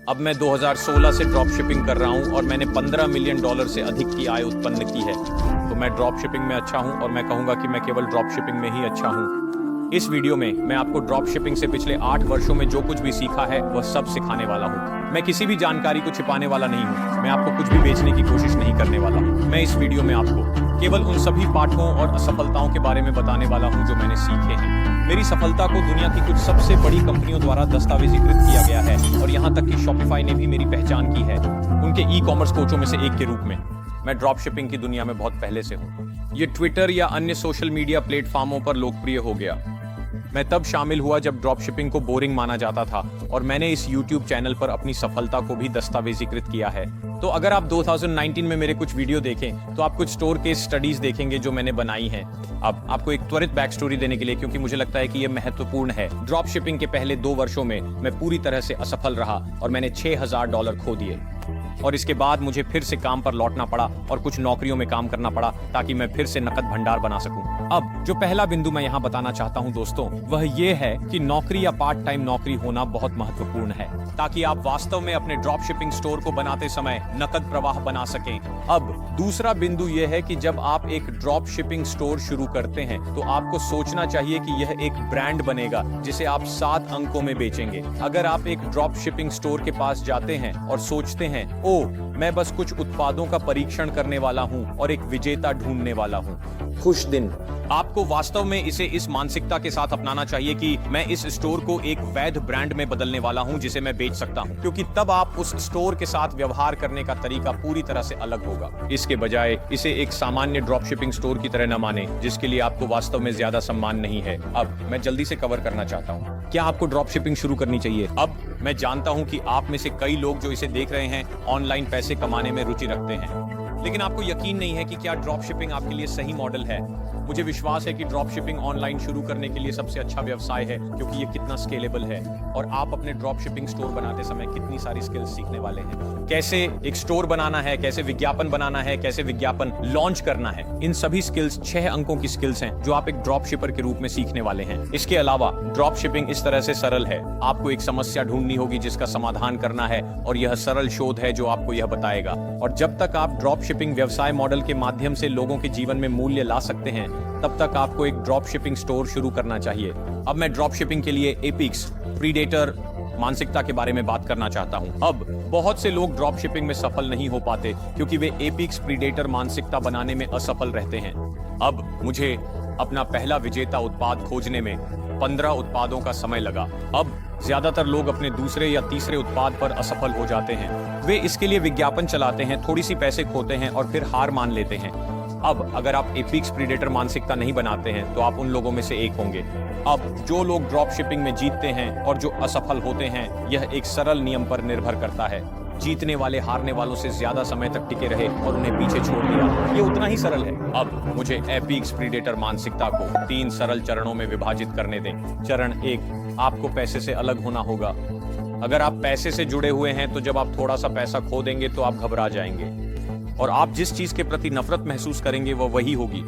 अब मैं 2016 से ड्रॉप शिपिंग कर रहा हूं और मैंने $15 मिलियन से अधिक की आय उत्पन्न की है। तो मैं ड्रॉप शिपिंग में अच्छा हूं और मैं कहूंगा कि मैं केवल ड्रॉप शिपिंग में ही अच्छा हूं। इस वीडियो में मैं आपको ड्रॉप शिपिंग से पिछले 8 वर्षों में जो कुछ भी सीखा है वह सब सिखाने वाला हूं। मैं किसी भी जानकारी को छिपाने वाला नहीं हूं। मैं आपको कुछ भी बेचने की कोशिश नहीं करने वाला हूं। मैं इस वीडियो में आपको केवल उन सभी पाठों और असफलताओं के बारे में बताने वाला हूं जो मैंने सीखे हैं। मेरी सफलता को दुनिया की कुछ सबसे बड़ी कंपनियों द्वारा दस्तावेजीकृत किया गया है और यहाँ तक कि शॉपिफाई ने भी मेरी पहचान की है उनके ई-कॉमर्स कोचों में से एक के रूप में। मैं ड्रॉप शिपिंग की दुनिया में बहुत पहले से हूँ। ये ट्विटर या अन्य सोशल मीडिया प्लेटफॉर्मों पर लोकप्रिय हो गया। मैं तब शामिल हुआ जब ड्रॉप शिपिंग को बोरिंग माना जाता था और मैंने इस YouTube चैनल पर अपनी सफलता को भी दस्तावेजीकृत किया है। तो अगर आप 2019 में मेरे कुछ वीडियो देखें तो आप कुछ स्टोर केस स्टडीज देखेंगे जो मैंने बनाई हैं। अब आपको एक त्वरित बैक स्टोरी देने के लिए, क्योंकि मुझे लगता है कि यह महत्वपूर्ण है। ड्रॉप शिपिंग के पहले 2 वर्षों में मैं पूरी तरह से असफल रहा और मैंने $6000 खो दिए और इसके बाद मुझे फिर से काम पर लौटना पड़ा और कुछ नौकरियों में काम करना पड़ा ताकि मैं फिर से नकद भंडार बना सकूं। अब जो पहला बिंदु मैं यहाँ बताना चाहता हूँ दोस्तों, वह ये है कि नौकरी या पार्ट टाइम नौकरी होना बहुत महत्वपूर्ण है ताकि आप वास्तव में अपने ड्रॉप शिपिंग स्टोर को बनाते समय नकद प्रवाह बना सकें। अब दूसरा बिंदु यह है कि जब आप एक ड्रॉप शिपिंग स्टोर शुरू करते हैं तो आपको सोचना चाहिए कि यह एक ब्रांड बनेगा जिसे आप 7 अंकों में बेचेंगे। अगर आप एक ड्रॉप शिपिंग स्टोर के पास जाते हैं और सोचते हैं, मैं बस कुछ उत्पादों का परीक्षण करने वाला हूं और एक विजेता ढूंढने वाला हूं, खुश दिन। आपको वास्तव में इसे इस मानसिकता के साथ अपनाना चाहिए कि मैं इस स्टोर को एक वैध ब्रांड में बदलने वाला हूं जिसे मैं बेच सकता हूं, क्योंकि तब आप उस स्टोर के साथ व्यवहार करने का तरीका पूरी तरह से अलग होगा। इसके बजाय इसे एक सामान्य ड्रॉप शिपिंग स्टोर की तरह न माने जिसके लिए आपको वास्तव में ज्यादा सम्मान नहीं है। अब मैं जल्दी से कवर करना चाहता हूँ, क्या आपको ड्रॉप शिपिंग शुरू करनी चाहिए? अब मैं जानता हूँ कि आप में से कई लोग जो इसे देख रहे हैं ऑनलाइन पैसे कमाने में रुचि रखते हैं, लेकिन आपको यकीन नहीं है कि क्या ड्रॉप शिपिंग आपके लिए सही मॉडल है। मुझे विश्वास है कि ड्रॉप शिपिंग ऑनलाइन शुरू करने के लिए सबसे अच्छा व्यवसाय है क्योंकि ये कितना स्केलेबल है और आप अपने ड्रॉप शिपिंग स्टोर बनाते समय कितनी सारी स्किल्स सीखने वाले हैं। कैसे एक स्टोर बनाना है, कैसे विज्ञापन बनाना है, कैसे विज्ञापन लॉन्च करना है। इन सभी स्किल्स 6 अंकों की स्किल्स हैं जो आप एक ड्रॉप शिपर के रूप में सीखने वाले हैं। इसके अलावा ड्रॉप शिपिंग इस तरह से सरल है, आपको एक समस्या ढूंढनी होगी जिसका समाधान करना है और यह सरल शोध है जो आपको यह बताएगा। और जब तक आप ड्रॉप शिपिंग व्यवसाय मॉडल के माध्यम से लोगों के जीवन में मूल्य ला सकते हैं तब तक आपको एक ड्रॉप शिपिंग स्टोर शुरू करना चाहिए। अब मैं ड्रॉप शिपिंग के लिए एपिक्स प्रीडेटर मानसिकता के बारे में बात करना चाहता हूं। अब बहुत से लोग ड्रॉप शिपिंग में सफल नहीं हो पाते क्योंकि वे एपिक्स प्रीडेटर मानसिकता बनाने में असफल रहते हैं। अब मुझे अपना पहला विजेता उत्पाद खोजने में 15 उत्पादों का समय लगा। अब ज्यादातर लोग अपने दूसरे या तीसरे उत्पाद पर असफल हो जाते हैं। वे इसके लिए विज्ञापन चलाते हैं, थोड़ी सी पैसे खोते हैं और फिर हार मान लेते हैं। अब अगर आप एपिक्स प्रीडेटर मानसिकता नहीं बनाते हैं तो आप उन लोगों में से एक होंगे। अब जो लोग ड्रॉप शिपिंग में जीतते हैं और जो असफल होते हैं, यह एक सरल नियम पर निर्भर करता है। जीतने वाले हारने वालों से ज्यादा समय तक टिके रहे और उन्हें पीछे छोड़ दिया। ये उतना ही सरल है। अब मुझे एपिक्स प्रीडेटर मानसिकता को 3 सरल चरणों में विभाजित करने दें। चरण 1, आपको पैसे से अलग होना होगा। अगर आप पैसे से जुड़े हुए हैं तो जब आप थोड़ा सा पैसा खो देंगे तो आप घबरा जाएंगे और आप जिस चीज के प्रति नफरत महसूस करेंगे वह वही होगी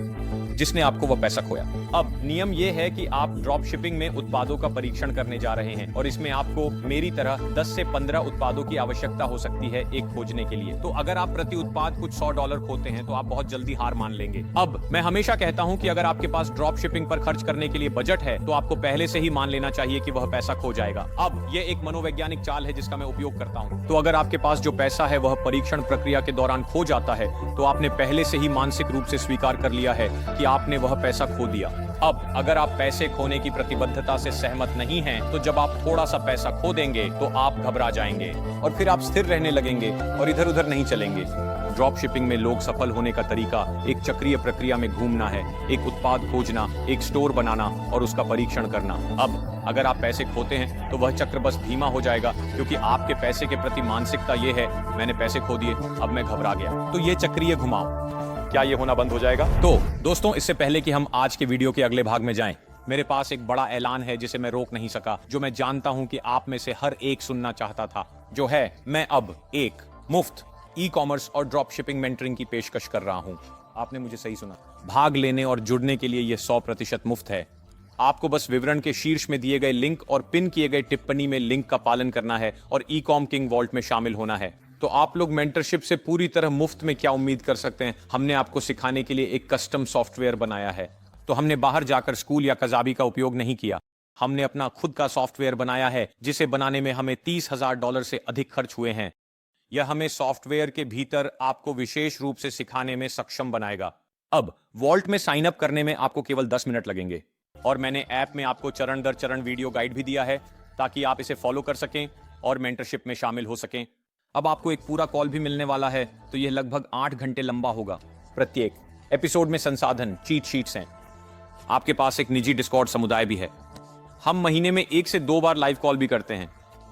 जिसने आपको वह पैसा खोया। अब नियम यह है कि आप ड्रॉप शिपिंग में उत्पादों का परीक्षण करने जा रहे हैं और इसमें आपको मेरी तरह 10 से 15 उत्पादों की आवश्यकता हो सकती है एक खोजने के लिए। तो अगर आप प्रति उत्पाद कुछ $100 खोते हैं तो आप बहुत जल्दी हार मान लेंगे। अब मैं हमेशा कहता हूं कि अगर आपके पास ड्रॉप शिपिंग पर खर्च करने के लिए बजट है तो आपको पहले से ही मान लेना चाहिए कि वह पैसा खो जाएगा। अब यह एक मनोवैज्ञानिक चाल है जिसका मैं उपयोग करता हूं। तो अगर आपके पास जो पैसा है वह परीक्षण प्रक्रिया के दौरान खो जाता है तो आपने पहले से ही मानसिक रूप से स्वीकार कर लिया है कि आपने वह पैसा खो दिया। अब अगर आप पैसे खोने की प्रतिबद्धता से सहमत नहीं हैं, तो जब आप थोड़ा सा पैसा खो देंगे तो आप घबरा जाएंगे और फिर आप स्थिर रहने लगेंगे और इधर उधर नहीं चलेंगे। ड्रॉप शिपिंग में लोग सफल होने का तरीका एक चक्रीय प्रक्रिया में घूमना है, एक उत्पाद खोजना, एक स्टोर बनाना और उसका परीक्षण करना। अब अगर आप पैसे खोते हैं तो वह चक्र बस धीमा हो जाएगा क्योंकि आपके पैसे के प्रति मानसिकता ये है, मैंने पैसे खो दिए, अब मैं घबरा गया। तो ये चक्रीय घुमाव, क्या ये होना बंद हो जाएगा? तो दोस्तों, इससे पहले कि हम आज के वीडियो के अगले भाग में जाएं, मेरे पास एक बड़ा ऐलान है जिसे मैं रोक नहीं सका, जो मैं जानता हूं कि आप में से हर एक सुनना चाहता था, जो है मैं अब एक मुफ्त ई-कॉमर्स और ड्रॉप शिपिंग मेंटरिंग की पेशकश कर रहा हूं। आपने मुझे सही सुना, भाग लेने और जुड़ने के लिए यह 100% मुफ्त है। आपको बस विवरण के शीर्ष में दिए गए लिंक और पिन किए गए टिप्पणी में लिंक का पालन करना है और ईकॉम किंग वॉल्ट में शामिल होना है। तो आप लोग मेंटरशिप से पूरी तरह मुफ्त में क्या उम्मीद कर सकते हैं? हमने आपको सिखाने के लिए एक कस्टम सॉफ्टवेयर बनाया है। तो हमने बाहर जाकर स्कूल या कजाबी का उपयोग नहीं किया। हमने अपना खुद का सॉफ्टवेयर बनाया है जिसे बनाने में हमें $30,000 से अधिक खर्च हुए हैं। यह हमें सॉफ्टवेयर के भीतर आपको विशेष रूप से सिखाने में सक्षम बनाएगा। अब वॉल्ट में साइन अप करने में आपको केवल 10 मिनट लगेंगे और मैंने ऐप में आपको चरण दर चरण वीडियो गाइड भी दिया है ताकि आप इसे फॉलो कर सकें और मेंटरशिप में शामिल हो सकें। अब आपको एक पूरा कॉल भी मिलने वाला है, तो यह लगभग 8 घंटे लंबा होगा। प्रत्येक एपिसोड में संसाधन चीट शीट्स हैं। आपके पास एक निजी डिस्कॉर्ड समुदाय भी है। हम महीने में 1 से 2 बार लाइव कॉल भी करते हैं।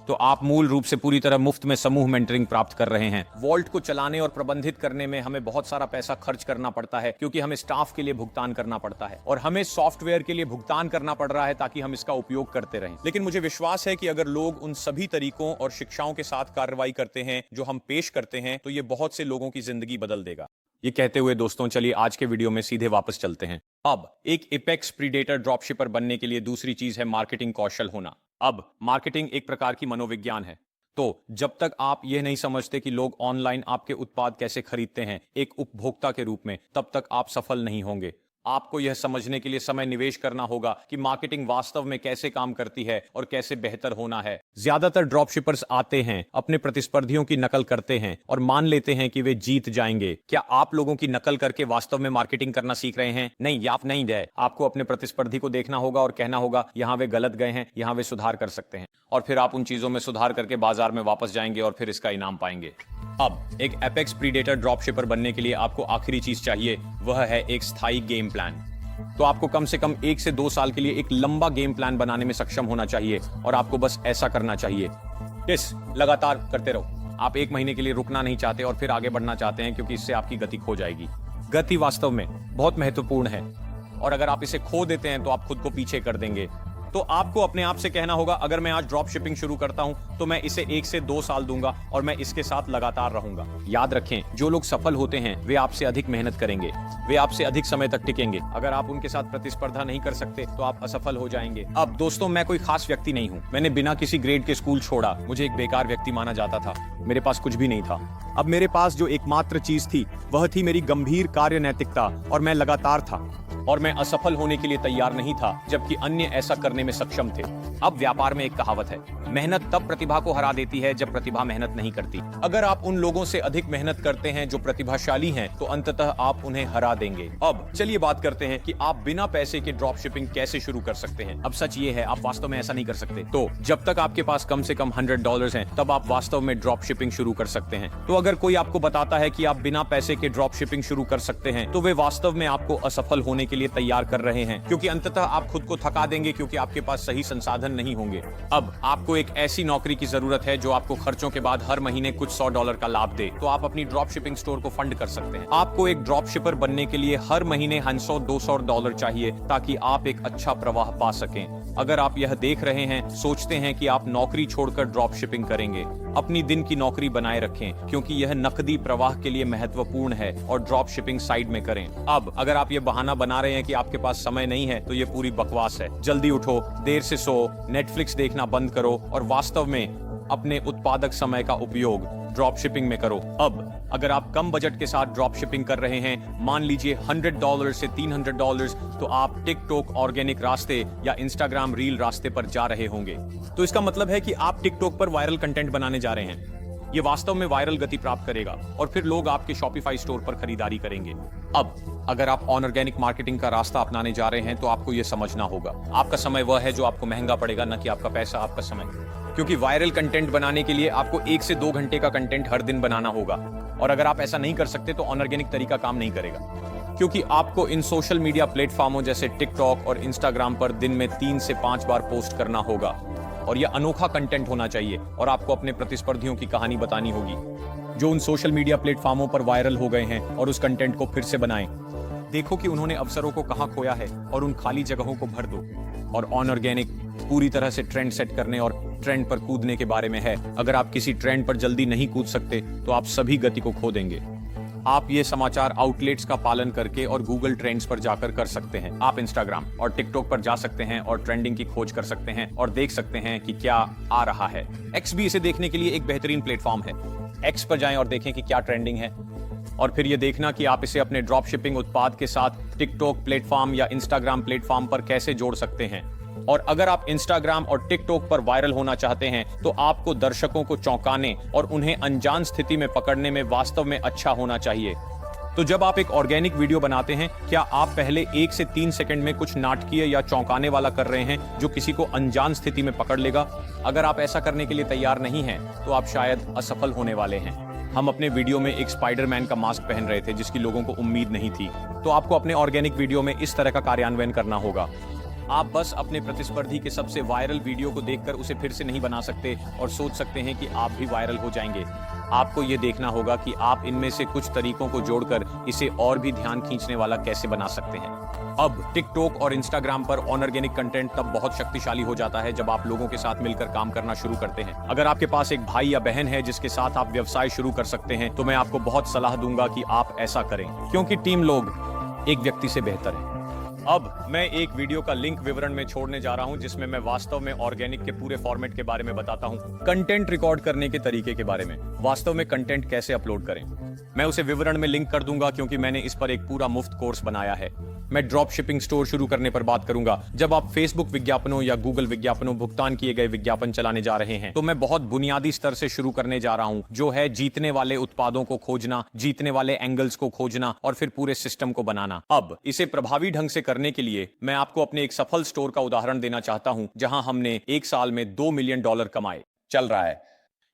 तो आप मूल रूप से पूरी तरह मुफ्त में समूह मेंटरिंग प्राप्त कर रहे हैं। वॉल्ट को चलाने और प्रबंधित करने में हमें बहुत सारा पैसा खर्च करना पड़ता है क्योंकि हमें स्टाफ के लिए भुगतान करना पड़ता है और हमें सॉफ्टवेयर के लिए भुगतान करना पड़ रहा है ताकि हम इसका उपयोग करते रहें। लेकिन मुझे विश्वास है कि अगर लोग उन सभी तरीकों और शिक्षाओं के साथ कार्रवाई करते हैं जो हम पेश करते हैं, तो ये बहुत से लोगों की जिंदगी बदल देगा। ये कहते हुए दोस्तों, चलिए आज के वीडियो में सीधे वापस चलते हैं। अब एक एपेक्स प्रीडेटर ड्रॉपशिपर बनने के लिए दूसरी चीज है मार्केटिंग कौशल होना। अब मार्केटिंग एक प्रकार की मनोविज्ञान है। तो जब तक आप यह नहीं समझते कि लोग ऑनलाइन आपके उत्पाद कैसे खरीदते हैं एक उपभोक्ता के रूप में, तब तक आप सफल नहीं होंगे। आपको यह समझने के लिए समय निवेश करना होगा कि मार्केटिंग वास्तव में कैसे काम करती है और कैसे बेहतर होना है। ज्यादातर ड्रॉपशिपर्स आते हैं, अपने प्रतिस्पर्धियों की नकल करते हैं और मान लेते हैं कि वे जीत जाएंगे। क्या आप लोगों की नकल करके वास्तव में मार्केटिंग करना सीख रहे हैं? नहीं, आप नहीं गए। आपको अपने प्रतिस्पर्धी को देखना होगा और कहना होगा यहाँ वे गलत गए हैं, यहाँ वे सुधार कर सकते हैं, और फिर आप उन चीजों में सुधार करके बाजार में वापस जाएंगे और फिर इसका इनाम पाएंगे। अब एक एपेक्स प्रीडेटर ड्रॉपशिपर बनने के लिए आपको आखिरी चीज चाहिए, वह है एक स्थायी गेम प्लान। तो आपको कम से कम 1 से 2 साल के लिए एक लंबा गेम प्लान बनाने में सक्षम होना चाहिए और आपको बस ऐसा करना चाहिए। लगातार करते रहो। आप 1 महीने के लिए रुकना नहीं चाहते और फिर आगे बढ़ना चाहते हैं क्योंकि इससे आपकी गति खो जाएगी। गति वास्तव में बहुत महत्वपूर्ण है और अगर आप इसे खो देते हैं तो आप खुद को पीछे कर देंगे। तो आपको अपने आप से कहना होगा, अगर मैं आज ड्रॉप शिपिंग शुरू करता हूं तो मैं इसे 1 से 2 साल दूंगा और मैं इसके साथ लगातार रहूंगा। याद रखें, जो लोग सफल होते हैं वे आपसे अधिक मेहनत करेंगे, वे आपसे अधिक समय तक टिकेंगे। अगर आप उनके साथ प्रतिस्पर्धा नहीं कर सकते तो आप असफल हो जाएंगे। अब दोस्तों, मैं कोई खास व्यक्ति नहीं हूँ। मैंने बिना किसी ग्रेड के स्कूल छोड़ा। मुझे एक बेकार व्यक्ति माना जाता था। मेरे पास कुछ भी नहीं था। अब मेरे पास जो एकमात्र चीज थी वह थी मेरी गंभीर कार्य नैतिकता, और मैं लगातार था और मैं असफल होने के लिए तैयार नहीं था जबकि अन्य ऐसा करने में सक्षम थे। अब व्यापार में एक कहावत है, मेहनत तब प्रतिभा को हरा देती है जब प्रतिभा मेहनत नहीं करती। अगर आप उन लोगों से अधिक मेहनत करते हैं जो प्रतिभाशाली हैं, तो अंततः आप उन्हें हरा देंगे। अब चलिए बात करते हैं कि आप बिना पैसे के ड्रॉप शिपिंग कैसे शुरू कर सकते हैं। अब सच ये है, आप वास्तव में ऐसा नहीं कर सकते। तो जब तक आपके पास कम से कम $100 हैं, तब आप वास्तव में ड्रॉप शिपिंग शुरू कर सकते हैं। तो अगर कोई आपको बताता है कि आप बिना पैसे के ड्रॉप शिपिंग शुरू कर सकते हैं, तो वे वास्तव में आपको असफल होने के लिए तैयार कर रहे हैं, क्योंकि अंततः आप खुद को थका देंगे क्योंकि आपके पास सही संसाधन नहीं होंगे। अब आपको एक ऐसी नौकरी की जरूरत है जो आपको खर्चों के बाद हर महीने कुछ $100 का लाभ दे। तो आप अपनी ड्रॉप शिपिंग स्टोर को फंड कर सकते हैं। आपको एक ड्रॉप शिपर बनने के लिए हर महीने $100-200 चाहिए ताकि आप एक अच्छा प्रवाह पा सकें। अगर आप यह देख रहे हैं, सोचते हैं कि आप नौकरी छोड़कर ड्रॉप शिपिंग करेंगे, अपनी दिन की नौकरी बनाए रखें क्योंकि यह नकदी प्रवाह के लिए महत्वपूर्ण है, और ड्रॉप शिपिंग साइड में करें। अब अगर आप ये बहाना बना रहे हैं कि आपके पास समय नहीं है, तो ये पूरी बकवास है। जल्दी उठो, देर से सो, नेटफ्लिक्स देखना बंद करो और वास्तव में अपने उत्पादक समय का उपयोग ड्रॉप शिपिंग में करो। अब अगर आप कम बजट के साथ ड्रॉप शिपिंग कर रहे हैं, मान लीजिए $100 से $300, तो आप टिकटॉक ऑर्गेनिक रास्ते या इंस्टाग्राम रील रास्ते पर जा रहे होंगे। तो इसका मतलब है कि आप टिकटॉक पर वायरल कंटेंट बनाने जा रहे हैं। ये वास्तव में वायरल गति प्राप्त करेगा और फिर लोग आपके शॉपिफाई स्टोर पर खरीदारी करेंगे। अब अगर आप ऑर्गेनिक मार्केटिंग का रास्ता अपनाने जा रहे हैं, तो आपको यह समझना होगा, आपका समय वह है जो आपको महंगा पड़ेगा, न कि आपका पैसा, आपका समय। क्योंकि वायरल कंटेंट बनाने के लिए आपको 1 से 2 घंटे का कंटेंट हर दिन बनाना होगा, और अगर आप ऐसा नहीं कर सकते तो ऑर्गेनिक तरीका काम नहीं करेगा। क्योंकि आपको इन सोशल मीडिया प्लेटफॉर्मों जैसे टिकटॉक और इंस्टाग्राम पर दिन में 3 से 5 बार पोस्ट करना होगा, और यह अनोखा कंटेंट होना चाहिए, और आपको अपने प्रतिस्पर्धियों की कहानी बतानी होगी जो उन सोशल मीडिया प्लेटफॉर्मों पर वायरल हो गए हैं, और उस कंटेंट को फिर से बनाएं। देखो कि उन्होंने अवसरों को कहां खोया है और उन खाली जगहों को भर दो। और ऑर्गेनिक पूरी तरह से ट्रेंड सेट करने और ट्रेंड पर कूदने के बारे में है। अगर आप किसी ट्रेंड पर जल्दी नहीं कूद सकते तो आप सभी गति को खो देंगे। आप ये समाचार आउटलेट्स का पालन करके और गूगल ट्रेंड्स पर जाकर कर सकते हैं। आप इंस्टाग्राम और टिकटॉक पर जा सकते हैं और ट्रेंडिंग की खोज कर सकते हैं और देख सकते हैं कि क्या आ रहा है। एक्स भी इसे देखने के लिए एक बेहतरीन प्लेटफॉर्म है। एक्स पर जाएं और देखें कि क्या ट्रेंडिंग है और फिर ये देखना कि आप इसे अपने ड्रॉप शिपिंग उत्पाद के साथ टिकटॉक प्लेटफॉर्म या इंस्टाग्राम प्लेटफॉर्म पर कैसे जोड़ सकते हैं। और अगर आप इंस्टाग्राम और टिकटॉक पर वायरल होना चाहते हैं तो आपको दर्शकों को चौंकाने और उन्हें अनजान स्थिति में पकड़ने में वास्तव में अच्छा होना चाहिए। तो जब आप एक ऑर्गेनिक वीडियो बनाते हैं, क्या आप पहले 1 से 3 सेकंड में कुछ नाटकीय या चौंकाने वाला कर रहे हैं जो किसी को अनजान स्थिति में पकड़ लेगा? अगर आप ऐसा करने के लिए तैयार नहीं हैं, तो आप शायद असफल होने वाले हैं। हम अपने वीडियो में एक स्पाइडरमैन का मास्क पहन रहे थे जिसकी लोगों को उम्मीद नहीं थी। तो आपको अपने ऑर्गेनिक वीडियो में इस तरह का कार्यान्वयन करना होगा। आप बस अपने प्रतिस्पर्धी के सबसे वायरल वीडियो को देखकर उसे फिर से नहीं बना सकते और सोच सकते हैं कि आप भी वायरल हो जाएंगे। आपको यह देखना होगा कि आप इनमें से कुछ तरीकों को जोड़कर इसे और भी ध्यान खींचने वाला कैसे बना सकते हैं। अब टिकटॉक और इंस्टाग्राम पर ऑर्गेनिक कंटेंट तब बहुत शक्तिशाली हो जाता है जब आप लोगों के साथ मिलकर काम करना शुरू करते हैं। अगर आपके पास एक भाई या बहन है जिसके साथ आप व्यवसाय शुरू कर सकते हैं, तो मैं आपको बहुत सलाह दूंगा कि आप ऐसा करें, क्योंकि टीम लोग एक व्यक्ति से बेहतर है। अब मैं एक वीडियो का लिंक विवरण में छोड़ने जा रहा हूं जिसमें मैं वास्तव में ऑर्गेनिक के पूरे फॉर्मेट के बारे में बताता हूं, कंटेंट रिकॉर्ड करने के तरीके के बारे में, वास्तव में कंटेंट कैसे अपलोड करें। मैं उसे विवरण में लिंक कर दूंगा क्योंकि मैंने इस पर एक पूरा मुफ्त कोर्स बनाया है। मैं ड्रॉप शिपिंग स्टोर शुरू करने पर बात करूंगा। जब आप फेसबुक विज्ञापनों या गूगल विज्ञापनों भुगतान किए गए विज्ञापन चलाने जा रहे हैं, तो मैं बहुत बुनियादी स्तर से शुरू करने जा रहा हूं, जो है जीतने वाले उत्पादों को खोजना, जीतने वाले एंगल्स को खोजना और फिर पूरे सिस्टम को बनाना। अब इसे प्रभावी ढंग से करने के लिए मैं आपको अपने एक सफल स्टोर का उदाहरण देना चाहता हूं, जहां हमने 1 साल में $2 मिलियन कमाए। चल रहा है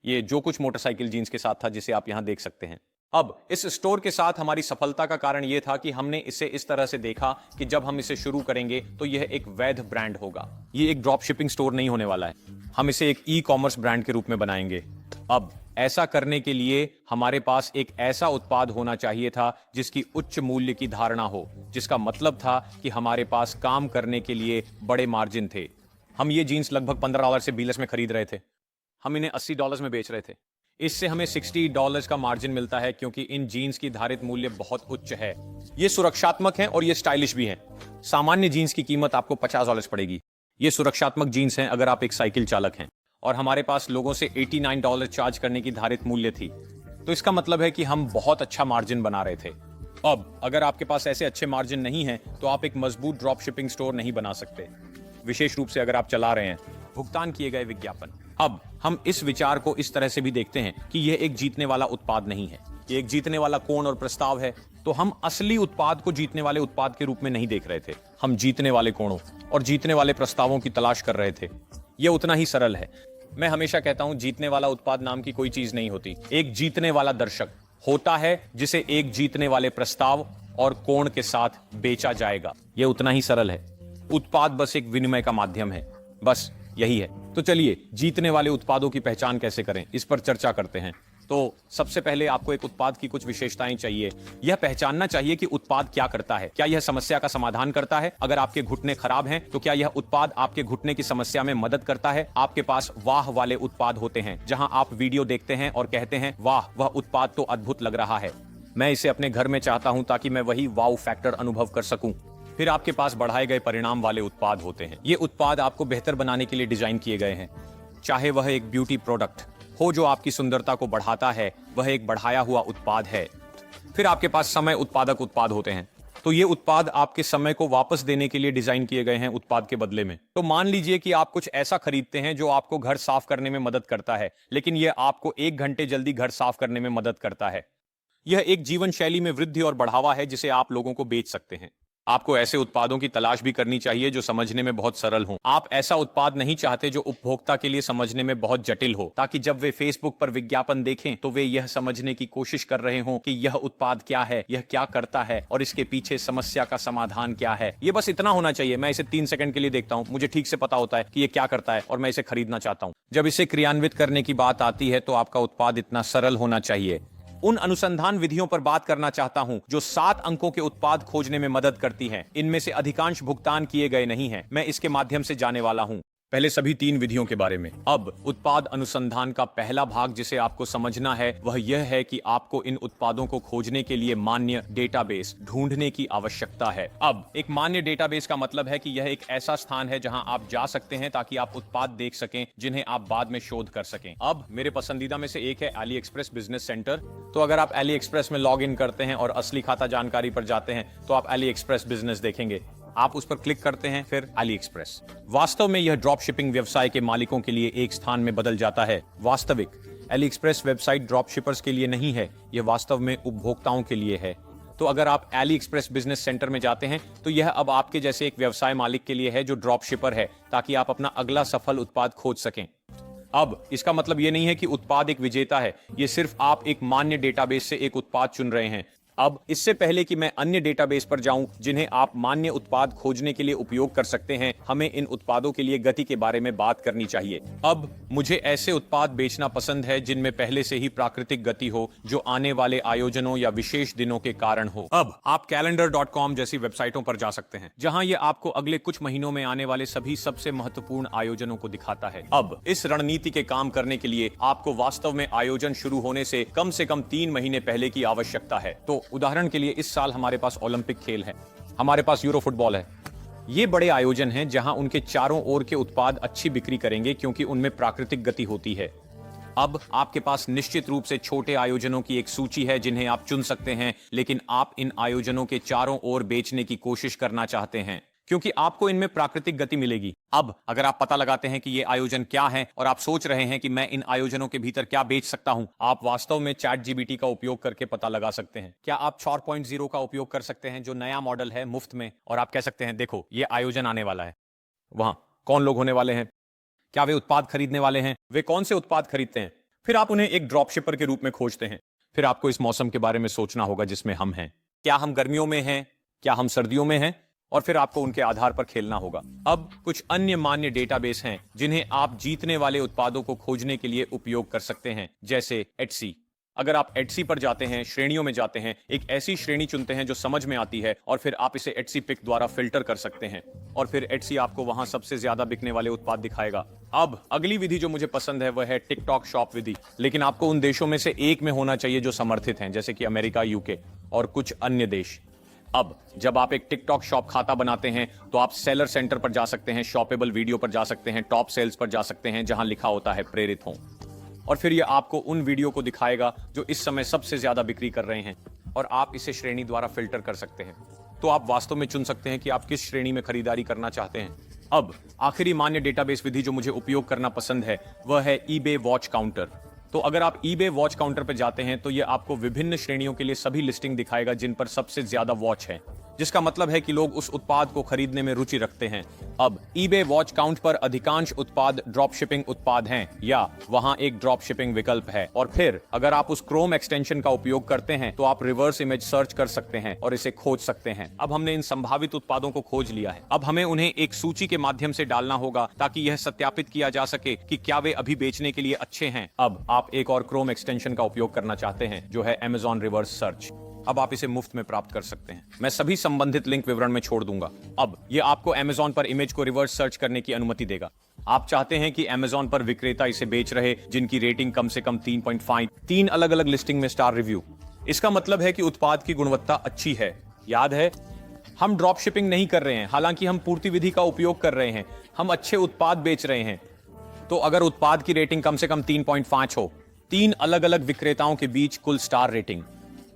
ये जो कुछ मोटरसाइकिल जीन्स के साथ था, जिसे आप यहां देख सकते हैं। अब इस स्टोर के साथ हमारी सफलता का कारण यह था कि हमने इसे इस तरह से देखा कि जब हम इसे शुरू करेंगे तो यह एक वैध ब्रांड होगा। ये एक ड्रॉप शिपिंग स्टोर नहीं होने वाला है, हम इसे एक ई-कॉमर्स ब्रांड के रूप में बनाएंगे। अब ऐसा करने के लिए हमारे पास एक ऐसा उत्पाद होना चाहिए था जिसकी उच्च मूल्य की धारणा हो, जिसका मतलब था कि हमारे पास काम करने के लिए बड़े मार्जिन थे। हम ये जीन्स लगभग $15 से बीलस में खरीद रहे थे, हम इन्हें $80 में बेच रहे थे। इससे हमें $60 का मार्जिन मिलता है क्योंकि इन जीन्स की धारित मूल्य बहुत उच्च है। ये सुरक्षात्मक हैं और ये स्टाइलिश भी हैं। सामान्य जीन्स की कीमत आपको $50 पड़ेगी। ये सुरक्षात्मक जीन्स हैं अगर आप एक साइकिल चालक हैं। और हमारे पास लोगों से $89 चार्ज करने की धारित मूल्य थी, तो इसका मतलब है कि हम बहुत अच्छा मार्जिन बना रहे थे। अब अगर आपके पास ऐसे अच्छे मार्जिन नहीं है तो आप एक मजबूत ड्रॉप शिपिंग स्टोर नहीं बना सकते, विशेष रूप से अगर आप चला रहे हैं भुगतान किए गए विज्ञापन। अब हम इस विचार को इस तरह से भी देखते हैं कि यह एक जीतने वाला उत्पाद नहीं है, ये एक जीतने वाला कोण और प्रस्ताव है। तो हम असली उत्पाद को जीतने वाले उत्पाद के रूप में नहीं देख रहे थे, हम जीतने वाले कोणों और जीतने वाले प्रस्तावों की तलाश कर रहे थे। यह उतना ही सरल है। मैं हमेशा कहता हूं, जीतने वाला उत्पाद नाम की कोई चीज नहीं होती। एक जीतने वाला दर्शक होता है जिसे एक जीतने वाले प्रस्ताव और कोण के साथ बेचा जाएगा। यह उतना ही सरल है। उत्पाद बस एक विनिमय का माध्यम है, बस यही है। तो चलिए जीतने वाले उत्पादों की पहचान कैसे करें, इस पर चर्चा करते हैं। तो सबसे पहले आपको एक उत्पाद की कुछ विशेषताएं चाहिए। यह पहचानना चाहिए कि उत्पाद क्या करता है। क्या यह समस्या का समाधान करता है? अगर आपके घुटने खराब हैं, तो क्या यह उत्पाद आपके घुटने की समस्या में मदद करता है? आपके पास वाह वाले उत्पाद होते हैं, जहां आप वीडियो देखते हैं और कहते हैं, वाह, वह उत्पाद तो अद्भुत लग रहा है, मैं इसे अपने घर में चाहता हूं ताकि मैं वही वाव फैक्टर अनुभव कर सकूं। फिर आपके पास बढ़ाए गए परिणाम वाले उत्पाद होते हैं। ये उत्पाद आपको बेहतर बनाने के लिए डिजाइन किए गए हैं। चाहे वह एक ब्यूटी प्रोडक्ट हो जो आपकी सुंदरता को बढ़ाता है, वह एक बढ़ाया हुआ उत्पाद है। फिर आपके पास समय उत्पादक उत्पाद होते हैं। तो ये उत्पाद आपके समय को वापस देने के लिए डिजाइन किए गए हैं उत्पाद के बदले में। तो मान लीजिए कि आप कुछ ऐसा खरीदते हैं जो आपको घर साफ करने में मदद करता है, लेकिन यह आपको 1 घंटे जल्दी घर साफ करने में मदद करता है। यह एक जीवन शैली में वृद्धि और बढ़ावा है जिसे आप लोगों को बेच सकते हैं। आपको ऐसे उत्पादों की तलाश भी करनी चाहिए जो समझने में बहुत सरल हों। आप ऐसा उत्पाद नहीं चाहते जो उपभोक्ता के लिए समझने में बहुत जटिल हो, ताकि जब वे फेसबुक पर विज्ञापन देखें तो वे यह समझने की कोशिश कर रहे हों कि यह उत्पाद क्या है, यह क्या करता है और इसके पीछे समस्या का समाधान क्या है। ये बस इतना होना चाहिए, मैं इसे 3 सेकंड के लिए देखता हूं, मुझे ठीक से पता होता है कि ये क्या करता है और मैं इसे खरीदना चाहता हूं। जब इसे क्रियान्वित करने की बात आती है तो आपका उत्पाद इतना सरल होना चाहिए। उन अनुसंधान विधियों पर बात करना चाहता हूं जो 7 अंकों के उत्पाद खोजने में मदद करती हैं। इनमें से अधिकांश भुगतान किए गए नहीं हैं। मैं इसके माध्यम से जाने वाला हूं। पहले सभी 3 विधियों के बारे में। अब उत्पाद अनुसंधान का पहला भाग जिसे आपको समझना है वह यह है कि आपको इन उत्पादों को खोजने के लिए मान्य डेटाबेस ढूंढने की आवश्यकता है। अब एक मान्य डेटाबेस का मतलब है कि यह एक ऐसा स्थान है जहां आप जा सकते हैं ताकि आप उत्पाद देख सकें जिन्हें आप बाद में शोध कर सकें। अब मेरे पसंदीदा में से एक है एली एक्सप्रेस बिजनेस सेंटर। तो अगर आप एली एक्सप्रेस में लॉग इन करते हैं और असली खाता जानकारी पर जाते हैं तो आप एली एक्सप्रेस बिजनेस देखेंगे। आप उस पर क्लिक करते हैं, फिर एली एक्सप्रेस। वास्तव में यह ड्रॉप शिपिंग व्यवसाय के मालिकों के लिए एक स्थान में बदल जाता है। वास्तविक AliExpress website drop shippers के लिए नहीं है, यह वास्तव में उपभोक्ताओं के लिए है। तो अगर आप एली एक्सप्रेस बिजनेस सेंटर में जाते हैं तो यह अब आपके जैसे एक व्यवसाय मालिक के लिए है जो ड्रॉप शिपर है, ताकि आप अपना अगला सफल उत्पाद खोज सकें। अब इसका मतलब यह नहीं है कि उत्पाद एक विजेता है, यह सिर्फ आप एक मान्य डेटाबेस से एक उत्पाद चुन रहे हैं। अब इससे पहले कि मैं अन्य डेटाबेस पर जाऊं जिन्हें आप मान्य उत्पाद खोजने के लिए उपयोग कर सकते हैं, हमें इन उत्पादों के लिए गति के बारे में बात करनी चाहिए। अब मुझे ऐसे उत्पाद बेचना पसंद है जिनमें पहले से ही प्राकृतिक गति हो, जो आने वाले आयोजनों या विशेष दिनों के कारण हो। अब आप calendar.com जैसी वेबसाइटों पर जा सकते हैं जहां ये आपको अगले कुछ महीनों में आने वाले सभी सबसे महत्वपूर्ण आयोजनों को दिखाता है। अब इस रणनीति के काम करने के लिए आपको वास्तव में आयोजन शुरू होने से कम 3 महीने पहले की आवश्यकता है। तो उदाहरण के लिए इस साल हमारे पास ओलंपिक खेल है, हमारे पास यूरो फुटबॉल है। ये बड़े आयोजन हैं जहां उनके चारों ओर के उत्पाद अच्छी बिक्री करेंगे क्योंकि उनमें प्राकृतिक गति होती है। अब आपके पास निश्चित रूप से छोटे आयोजनों की एक सूची है जिन्हें आप चुन सकते हैं, लेकिन आप इन आयोजनों के चारों ओर बेचने की कोशिश करना चाहते हैं क्योंकि आपको इनमें प्राकृतिक गति मिलेगी। अब अगर आप पता लगाते हैं कि ये आयोजन क्या है और आप सोच रहे हैं कि मैं इन आयोजनों के भीतर क्या बेच सकता हूं, आप वास्तव में चैट जीपीटी का उपयोग करके पता लगा सकते हैं। क्या आप 4.0 का उपयोग कर सकते हैं जो नया मॉडल है मुफ्त में, और आप कह सकते हैं देखो ये आयोजन आने वाला है, वहां कौन लोग होने वाले हैं, क्या वे उत्पाद खरीदने वाले हैं, वे कौन से उत्पाद खरीदते हैं। फिर आप उन्हें एक ड्रॉप शिपर के रूप में खोजते हैं। फिर आपको इस मौसम के बारे में सोचना होगा जिसमें हम हैं। क्या हम गर्मियों में हैं, क्या हम सर्दियों में हैं, और फिर आपको उनके आधार पर खेलना होगा। अब कुछ अन्य मान्य डेटाबेस हैं जिन्हें आप जीतने वाले उत्पादों को खोजने के लिए उपयोग कर सकते हैं, जैसे एटसी। अगर आप एटसी पर जाते हैं, श्रेणियों में जाते हैं, एक ऐसी श्रेणी चुनते हैं जो समझ में आती है और फिर आप इसे एटसी पिक द्वारा फिल्टर कर सकते हैं और फिर एटसी आपको वहां सबसे ज्यादा बिकने वाले उत्पाद दिखाएगा। अब अगली विधि जो मुझे पसंद है वह है टिकटॉक शॉप विधि, लेकिन आपको उन देशों में से एक में होना चाहिए जो समर्थित हैं, जैसे कि अमेरिका, यूके और कुछ अन्य देश। अब जब आप एक टिकटॉक शॉप खाता बनाते हैं तो आप सेलर सेंटर पर जा सकते हैं, शॉपेबल वीडियो पर जा सकते हैं, टॉप सेल्स पर जा सकते हैं जहां लिखा होता है प्रेरित हों, और फिर यह आपको उन वीडियो को दिखाएगा जो इस समय सबसे ज्यादा बिक्री कर रहे हैं और आप इसे श्रेणी द्वारा फिल्टर कर सकते हैं। तो आप वास्तव में चुन सकते हैं कि आप किस श्रेणी में खरीदारी करना चाहते हैं। अब आखिरी मान्य डेटाबेस विधि जो मुझे उपयोग करना पसंद है वह है ईबे वॉच काउंटर। तो अगर आप ईबे वॉच काउंटर पर जाते हैं तो यह आपको विभिन्न श्रेणियों के लिए सभी लिस्टिंग दिखाएगा जिन पर सबसे ज्यादा वॉच है, जिसका मतलब है कि लोग उस उत्पाद को खरीदने में रुचि रखते हैं। अब ईबे वॉच काउंट पर अधिकांश उत्पाद ड्रॉप शिपिंग उत्पाद हैं या वहां एक ड्रॉप शिपिंग विकल्प है, और फिर अगर आप उस क्रोम एक्सटेंशन का उपयोग करते हैं तो आप रिवर्स इमेज सर्च कर सकते हैं और इसे खोज सकते हैं। अब हमने इन संभावित उत्पादों को खोज लिया है। अब हमें उन्हें एक सूची के माध्यम से डालना होगा ताकि यह सत्यापित किया जा सके कि क्या वे अभी बेचने के लिए अच्छे हैं। अब आप एक और क्रोम एक्सटेंशन का उपयोग करना चाहते हैं जो है Amazon रिवर्स सर्च। अब आप इसे मुफ्त में प्राप्त कर सकते हैं। मैं सभी संबंधित लिंक विवरण में छोड़ दूंगा। अब यह आपको Amazon पर इमेज को रिवर्स सर्च करने की अनुमति देगा। आप चाहते हैं कि Amazon पर विक्रेता इसे बेच रहे जिनकी रेटिंग कम से कम 3.5, 3 अलग-अलग लिस्टिंग में स्टार रिव्यू। इसका मतलब है कि उत्पाद की गुणवत्ता अच्छी है। याद है, हम ड्रॉप शिपिंग नहीं कर रहे हैं, हालांकि हम पूर्ति विधि का उपयोग कर रहे हैं। हम अच्छे उत्पाद बेच रहे हैं। तो अगर उत्पाद की रेटिंग कम से कम 3.5 हो, 3 अलग-अलग विक्रेताओं के बीच कुल स्टार रेटिंग,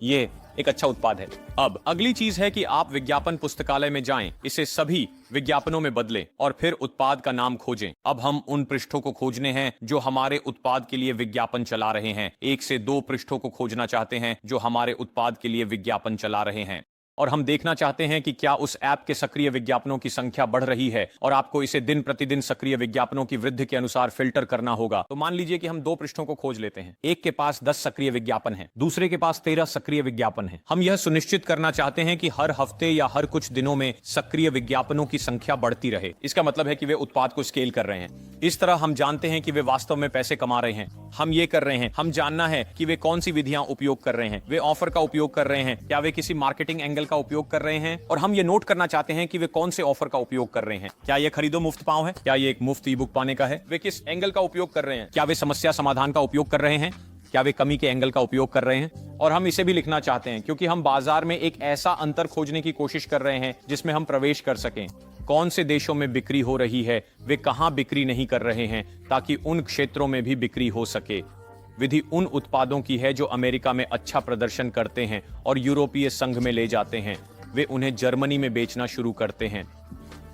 ये एक अच्छा उत्पाद है। अब अगली चीज है कि आप विज्ञापन पुस्तकालय में जाएं, इसे सभी विज्ञापनों में बदलें और फिर उत्पाद का नाम खोजें। अब हम उन पृष्ठों को खोजने हैं जो हमारे उत्पाद के लिए विज्ञापन चला रहे हैं। 1 से 2 पृष्ठों को खोजना चाहते हैं जो हमारे उत्पाद के लिए विज्ञापन चला रहे हैं, और हम देखना चाहते हैं कि क्या उस ऐप के सक्रिय विज्ञापनों की संख्या बढ़ रही है, और आपको इसे दिन प्रतिदिन सक्रिय विज्ञापनों की वृद्धि के अनुसार फिल्टर करना होगा। तो मान लीजिए कि हम 2 पृष्ठों को खोज लेते हैं। एक के पास 10 सक्रिय विज्ञापन है, दूसरे के पास 13 सक्रिय विज्ञापन है। हम यह सुनिश्चित करना चाहते हैं कि हर हफ्ते या हर कुछ दिनों में सक्रिय विज्ञापनों की संख्या बढ़ती रहे। इसका मतलब है कि वे उत्पाद को स्केल कर रहे हैं। इस तरह हम जानते हैं कि वे वास्तव में पैसे कमा रहे हैं। हम ये कर रहे हैं, हम जानना है कि वे कौन सी विधियां उपयोग कर रहे हैं, वे ऑफर का उपयोग कर रहे हैं, क्या वे किसी मार्केटिंग एंगल एंगल का उपयोग कर रहे हैं और हम ये नोट करना चाहते हैं कि वे कौन से ऑफर का उपयोग कर रहे हैं। क्या ये खरीदो मुफ्त पाओ है? क्या ये एक मुफ्त ई बुक पाने का है? वे किस एंगल का उपयोग कर रहे हैं? क्या वे समस्या समाधान का उपयोग कर रहे हैं? क्या वे कमी के एंगल का उपयोग कर रहे हैं? और हम इसे भी लिखना चाहते हैं क्योंकि हम बाजार में एक ऐसा अंतर खोजने की कोशिश कर रहे हैं जिसमें हम प्रवेश कर सकें। कौन से देशों में बिक्री हो रही है, वे कहां बिक्री नहीं कर रहे हैं, ताकि उन क्षेत्रों में भी बिक्री हो सके। विधि उन उत्पादों की है जो अमेरिका में अच्छा प्रदर्शन करते हैं और यूरोपीय संघ में ले जाते हैं। वे उन्हें जर्मनी में बेचना शुरू करते हैं।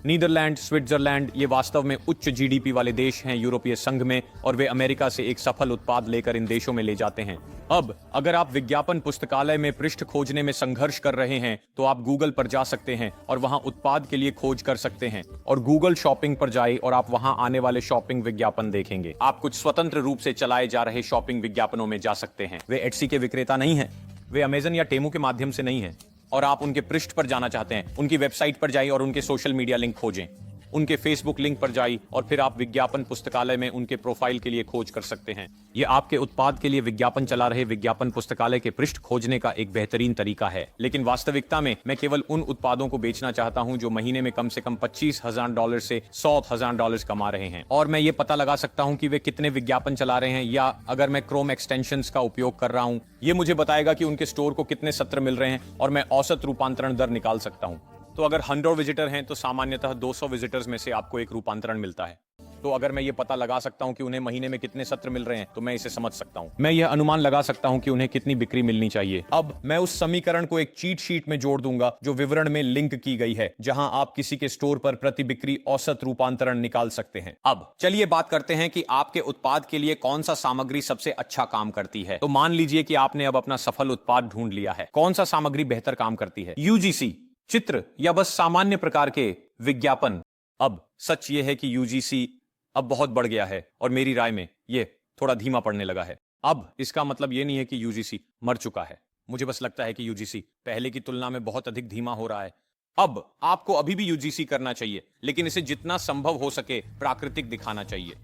नीदरलैंड, स्विट्जरलैंड ये वास्तव में उच्च जीडीपी वाले देश हैं यूरोपीय संघ में, और वे अमेरिका से एक सफल उत्पाद लेकर इन देशों में ले जाते हैं। अब अगर आप विज्ञापन पुस्तकालय में पृष्ठ खोजने में संघर्ष कर रहे हैं तो आप गूगल पर जा सकते हैं और वहां उत्पाद के लिए खोज कर सकते हैं, और गूगल शॉपिंग पर जाइए और आप वहां आने वाले शॉपिंग विज्ञापन देखेंगे। आप कुछ स्वतंत्र रूप से चलाए जा रहे शॉपिंग विज्ञापनों में जा सकते हैं। वे एटसी के विक्रेता नहीं हैं, वे अमेजन या टेमू के माध्यम से नहीं हैं, और आप उनके पृष्ठ पर जाना चाहते हैं, उनकी वेबसाइट पर जाइए और उनके सोशल मीडिया लिंक खोजें। उनके फेसबुक लिंक पर जाइए और फिर आप विज्ञापन पुस्तकालय में उनके प्रोफाइल के लिए खोज कर सकते हैं। यह आपके उत्पाद के लिए विज्ञापन चला रहे विज्ञापन पुस्तकालय के पृष्ठ खोजने का एक बेहतरीन तरीका है। लेकिन वास्तविकता में मैं केवल उन उत्पादों को बेचना चाहता हूं जो महीने में कम से कम $25,000 से $100,000 कमा रहे हैं, और मैं ये पता लगा सकता हूं कि वे कितने विज्ञापन चला रहे हैं, या अगर मैं क्रोम एक्सटेंशंस का उपयोग कर रहा हूं, ये मुझे बताएगा कि उनके स्टोर को कितने सत्र मिल रहे हैं, और मैं औसत रूपांतरण दर निकाल सकता हूं। तो अगर 100 विजिटर हैं तो सामान्यतः 200 विजिटर्स में से आपको एक रूपांतरण मिलता है। तो अगर मैं ये पता लगा सकता हूं कि उन्हें महीने में कितने सत्र मिल रहे हैं तो मैं इसे समझ सकता हूं। मैं यह अनुमान लगा सकता हूं कि उन्हें कितनी बिक्री मिलनी चाहिए। अब मैं उस समीकरण को एक चीट शीट में जोड़ दूंगा जो विवरण में लिंक की गई है, जहां आप किसी के स्टोर पर प्रति बिक्री औसत रूपांतरण निकाल सकते हैं। अब चलिए बात करते हैं कि आपके उत्पाद के लिए कौन सा सामग्री सबसे अच्छा काम करती है। तो मान लीजिए कि आपने अब अपना सफल उत्पाद ढूंढ लिया है। कौन सा सामग्री बेहतर काम करती है? यूजीसी, चित्र, या बस सामान्य प्रकार के विज्ञापन? अब सच यह है कि यूजीसी अब बहुत बढ़ गया है और मेरी राय में यह थोड़ा धीमा पड़ने लगा है। अब इसका मतलब यह नहीं है कि यूजीसी मर चुका है। मुझे बस लगता है कि यूजीसी पहले की तुलना में बहुत अधिक धीमा हो रहा है। अब आपको अभी भी यूजीसी करना चाहिए, लेकिन इसे जितना संभव हो सके प्राकृतिक दिखाना चाहिए।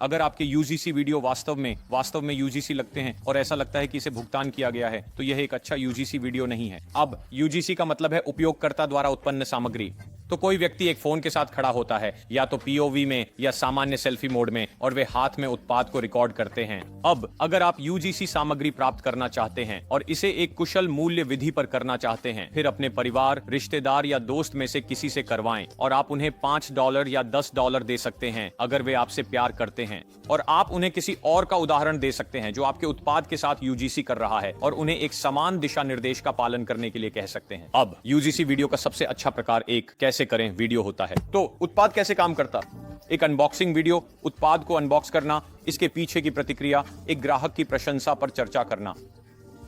अगर आपके यूजीसी वीडियो वास्तव में यूजीसी लगते हैं और ऐसा लगता है कि इसे भुगतान किया गया है, तो यह एक अच्छा यूजीसी वीडियो नहीं है। अब यूजीसी का मतलब है उपयोगकर्ता द्वारा उत्पन्न सामग्री। तो कोई व्यक्ति एक फोन के साथ खड़ा होता है, या तो पीओवी में या सामान्य सेल्फी मोड में, और वे हाथ में उत्पाद को रिकॉर्ड करते हैं। अब अगर आप यूजीसी सामग्री प्राप्त करना चाहते हैं और इसे एक कुशल मूल्य विधि पर करना चाहते हैं, फिर अपने परिवार, रिश्तेदार या दोस्त में से किसी से करवाएं, और आप उन्हें $5 या $10 दे सकते हैं अगर वे आपसे प्यार करते हैं। और आप उन्हें किसी और का उदाहरण दे सकते हैं जो आपके उत्पाद के साथ यूजीसी कर रहा है, और उन्हें एक समान दिशा निर्देश का पालन करने के लिए कह सकते हैं। अब यूजीसी वीडियो का सबसे अच्छा प्रकार एक कैसे करें वीडियो होता है। तो उत्पाद कैसे काम करता? एक अनबॉक्सिंग वीडियो, उत्पाद को अनबॉक्स करना, इसके पीछे की प्रतिक्रिया, एक ग्राहक की प्रशंसा पर चर्चा करना।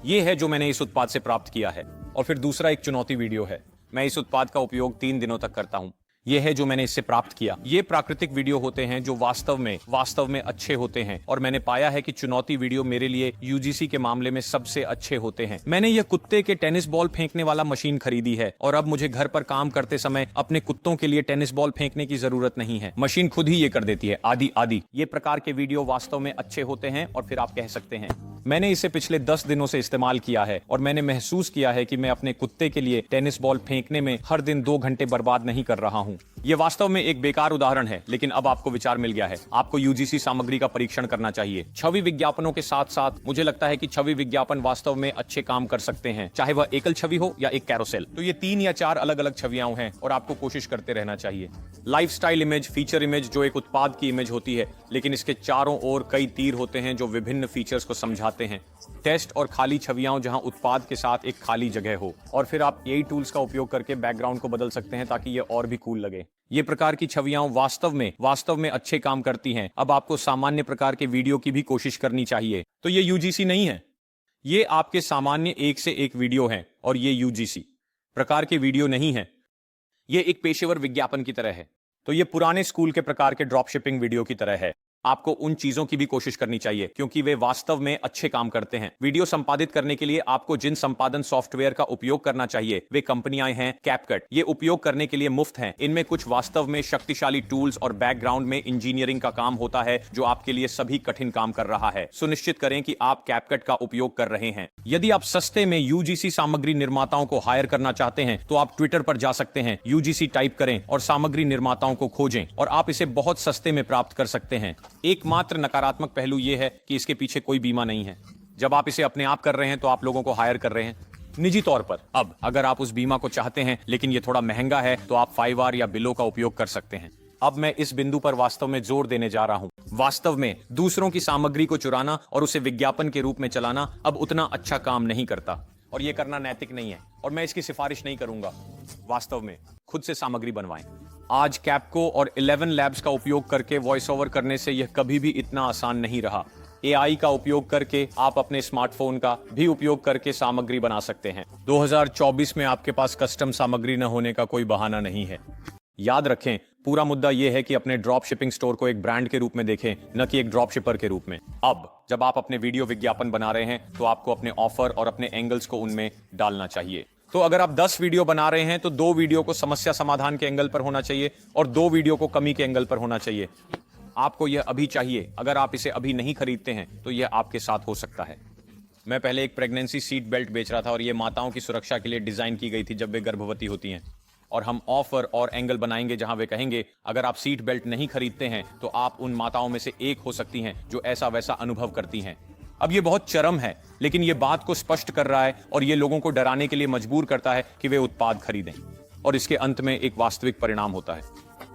यह है जो मैंने इस उत्पाद से प्राप्त किया है। और फिर दूसरा एक चुनौती वीडियो है। मैं इस उत्पाद का उपयोग 3 दिनों तक करता हूं। यह है जो मैंने इससे प्राप्त किया। ये प्राकृतिक वीडियो होते हैं जो वास्तव में अच्छे होते हैं, और मैंने पाया है कि चुनौती वीडियो मेरे लिए यूजीसी के मामले में सबसे अच्छे होते हैं। मैंने यह कुत्ते के टेनिस बॉल फेंकने वाला मशीन खरीदी है, और अब मुझे घर पर काम करते समय अपने कुत्तों के लिए टेनिस बॉल फेंकने की जरूरत नहीं है। मशीन खुद ही ये कर देती है, आदि। ये प्रकार के वीडियो वास्तव में अच्छे होते हैं, और फिर आप कह सकते हैं मैंने इसे पिछले 10 दिनों से इस्तेमाल किया है, और मैंने महसूस किया है कि मैं अपने कुत्ते के लिए टेनिस बॉल फेंकने में हर दिन 2 घंटे बर्बाद नहीं कर रहा हूं। यह वास्तव में एक बेकार उदाहरण है, लेकिन अब आपको विचार मिल गया है। आपको यूजीसी सामग्री का परीक्षण करना चाहिए। छवि विज्ञापनों के साथ साथ मुझे लगता है कि छवि विज्ञापन वास्तव में अच्छे काम कर सकते हैं, चाहे वह एकल छवि हो या एक कैरोसेल। तो ये 3 या 4 अलग अलग छवियां हैं, और आपको कोशिश करते रहना चाहिए। लाइफस्टाइल इमेज, फीचर इमेज जो एक उत्पाद की इमेज होती है, लेकिन इसके चारों ओर कई तीर होते हैं जो विभिन्न फीचर्स को समझाते हैं। टेस्ट और खाली छवियां जहां उत्पाद के साथ एक खाली जगह हो, और फिर आप यही टूल्स का उपयोग करके बैकग्राउंड को बदल सकते हैं ताकि ये और भी कूल लगे। ये प्रकार की छवियां वास्तव में अच्छे काम करती हैं। अब आपको सामान्य प्रकार के वीडियो की भी कोशिश करनी चाहिए। तो ये यूजीसी नहीं है, ये आपके सामान्य एक से एक वीडियो हैं, और ये यूजीसी प्रकार के वीडियो नहीं है। ये एक पेशेवर विज्ञापन की तरह है। तो ये पुराने स्कूल के प्रकार के ड्रॉप शिपिंग वीडियो की तरह है। आपको उन चीजों की भी कोशिश करनी चाहिए क्योंकि वे वास्तव में अच्छे काम करते हैं। वीडियो संपादित करने के लिए आपको जिन संपादन सॉफ्टवेयर का उपयोग करना चाहिए वे कंपनियां हैं कैपकट। ये उपयोग करने के लिए मुफ्त हैं। इनमें कुछ वास्तव में शक्तिशाली टूल्स और बैकग्राउंड में इंजीनियरिंग का काम होता है जो आपके लिए सभी कठिन काम कर रहा है। सुनिश्चित करें कि आप कैपकट का उपयोग कर रहे हैं। यदि आप सस्ते में यूजीसी सामग्री निर्माताओं को हायर करना चाहते हैं तो आप ट्विटर पर जा सकते हैं, यूजीसी टाइप करें और सामग्री निर्माताओं को खोजें और आप इसे बहुत सस्ते में प्राप्त कर सकते हैं। एकमात्र नकारात्मक पहलू यह है कि इसके पीछे कोई बीमा नहीं है। जब आप इसे अपने आप कर रहे हैं तो आप लोगों को हायर कर रहे हैं निजी तौर पर। अब अगर आप उस बीमा को चाहते हैं लेकिन यह थोड़ा महंगा है तो आप 5R या बिलो का उपयोग कर सकते हैं। अब मैं इस बिंदु पर वास्तव में जोर देने जा रहा हूं। वास्तव में दूसरों की सामग्री को चुराना और उसे विज्ञापन के रूप में चलाना अब उतना अच्छा काम नहीं करता और यह करना नैतिक नहीं है और मैं इसकी सिफारिश नहीं करूंगा। वास्तव में खुद से सामग्री बनवाएं। आज कैपको और 11 लैब्स का उपयोग करके वॉइस ओवर करने से यह कभी भी इतना आसान नहीं रहा। एआई का उपयोग करके आप अपने स्मार्टफोन का भी उपयोग करके सामग्री बना सकते हैं। 2024 में आपके पास कस्टम सामग्री न होने का कोई बहाना नहीं है। याद रखें, पूरा मुद्दा यह है कि अपने ड्रॉप शिपिंग स्टोर को एक ब्रांड के रूप में देखें, न कि एक ड्रॉप शिपर के रूप में। अब जब आप अपने वीडियो विज्ञापन बना रहे हैं तो आपको अपने ऑफर और अपने एंगल्स को उनमें डालना चाहिए। तो अगर आप 10 वीडियो बना रहे हैं तो 2 वीडियो को समस्या समाधान के एंगल पर होना चाहिए और 2 वीडियो को कमी के एंगल पर होना चाहिए। आपको यह अभी चाहिए। अगर आप इसे अभी नहीं खरीदते हैं तो यह आपके साथ हो सकता है। मैं पहले एक प्रेगनेंसी सीट बेल्ट बेच रहा था और यह माताओं की सुरक्षा के लिए डिजाइन की गई थी जब वे गर्भवती होती हैं। और हम ऑफर और एंगल बनाएंगे जहां वे कहेंगे अगर आप सीट बेल्ट नहीं खरीदते हैं तो आप उन माताओं में से एक हो सकती हैं जो ऐसा वैसा अनुभव करती हैं। अब ये बहुत चरम है लेकिन ये बात को स्पष्ट कर रहा है और ये लोगों को डराने के लिए मजबूर करता है कि वे उत्पाद खरीदें और इसके अंत में एक वास्तविक परिणाम होता है।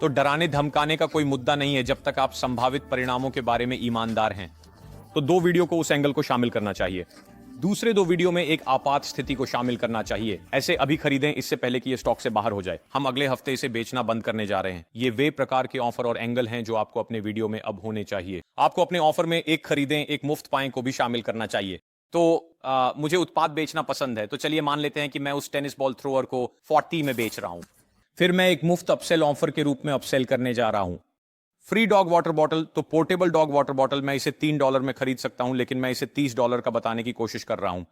तो डराने धमकाने का कोई मुद्दा नहीं है जब तक आप संभावित परिणामों के बारे में ईमानदार हैं। तो 2 वीडियो को उस एंगल को शामिल करना चाहिए। दूसरे 2 वीडियो में एक आपात स्थिति को शामिल करना चाहिए। ऐसे अभी खरीदें इससे पहले कि ये स्टॉक से बाहर हो जाए। हम अगले हफ्ते इसे बेचना बंद करने जा रहे हैं। ये वे प्रकार के ऑफर और एंगल हैं जो आपको अपने वीडियो में अब होने चाहिए। आपको अपने ऑफर में एक खरीदें एक मुफ्त पाएं को भी शामिल करना चाहिए। तो मुझे उत्पाद बेचना पसंद है तो चलिए मान लेते हैं कि मैं उस टेनिस बॉल थ्रोअर को 40 में बेच रहा हूं। फिर मैं एक मुफ्त अपसेल ऑफर के रूप में अपसेल करने जा रहा हूं। फ्री डॉग वाटर बॉटल, तो पोर्टेबल डॉग वाटर बॉटल मैं इसे $3 में खरीद सकता हूं लेकिन मैं इसे $30 का बताने की कोशिश कर रहा हूं।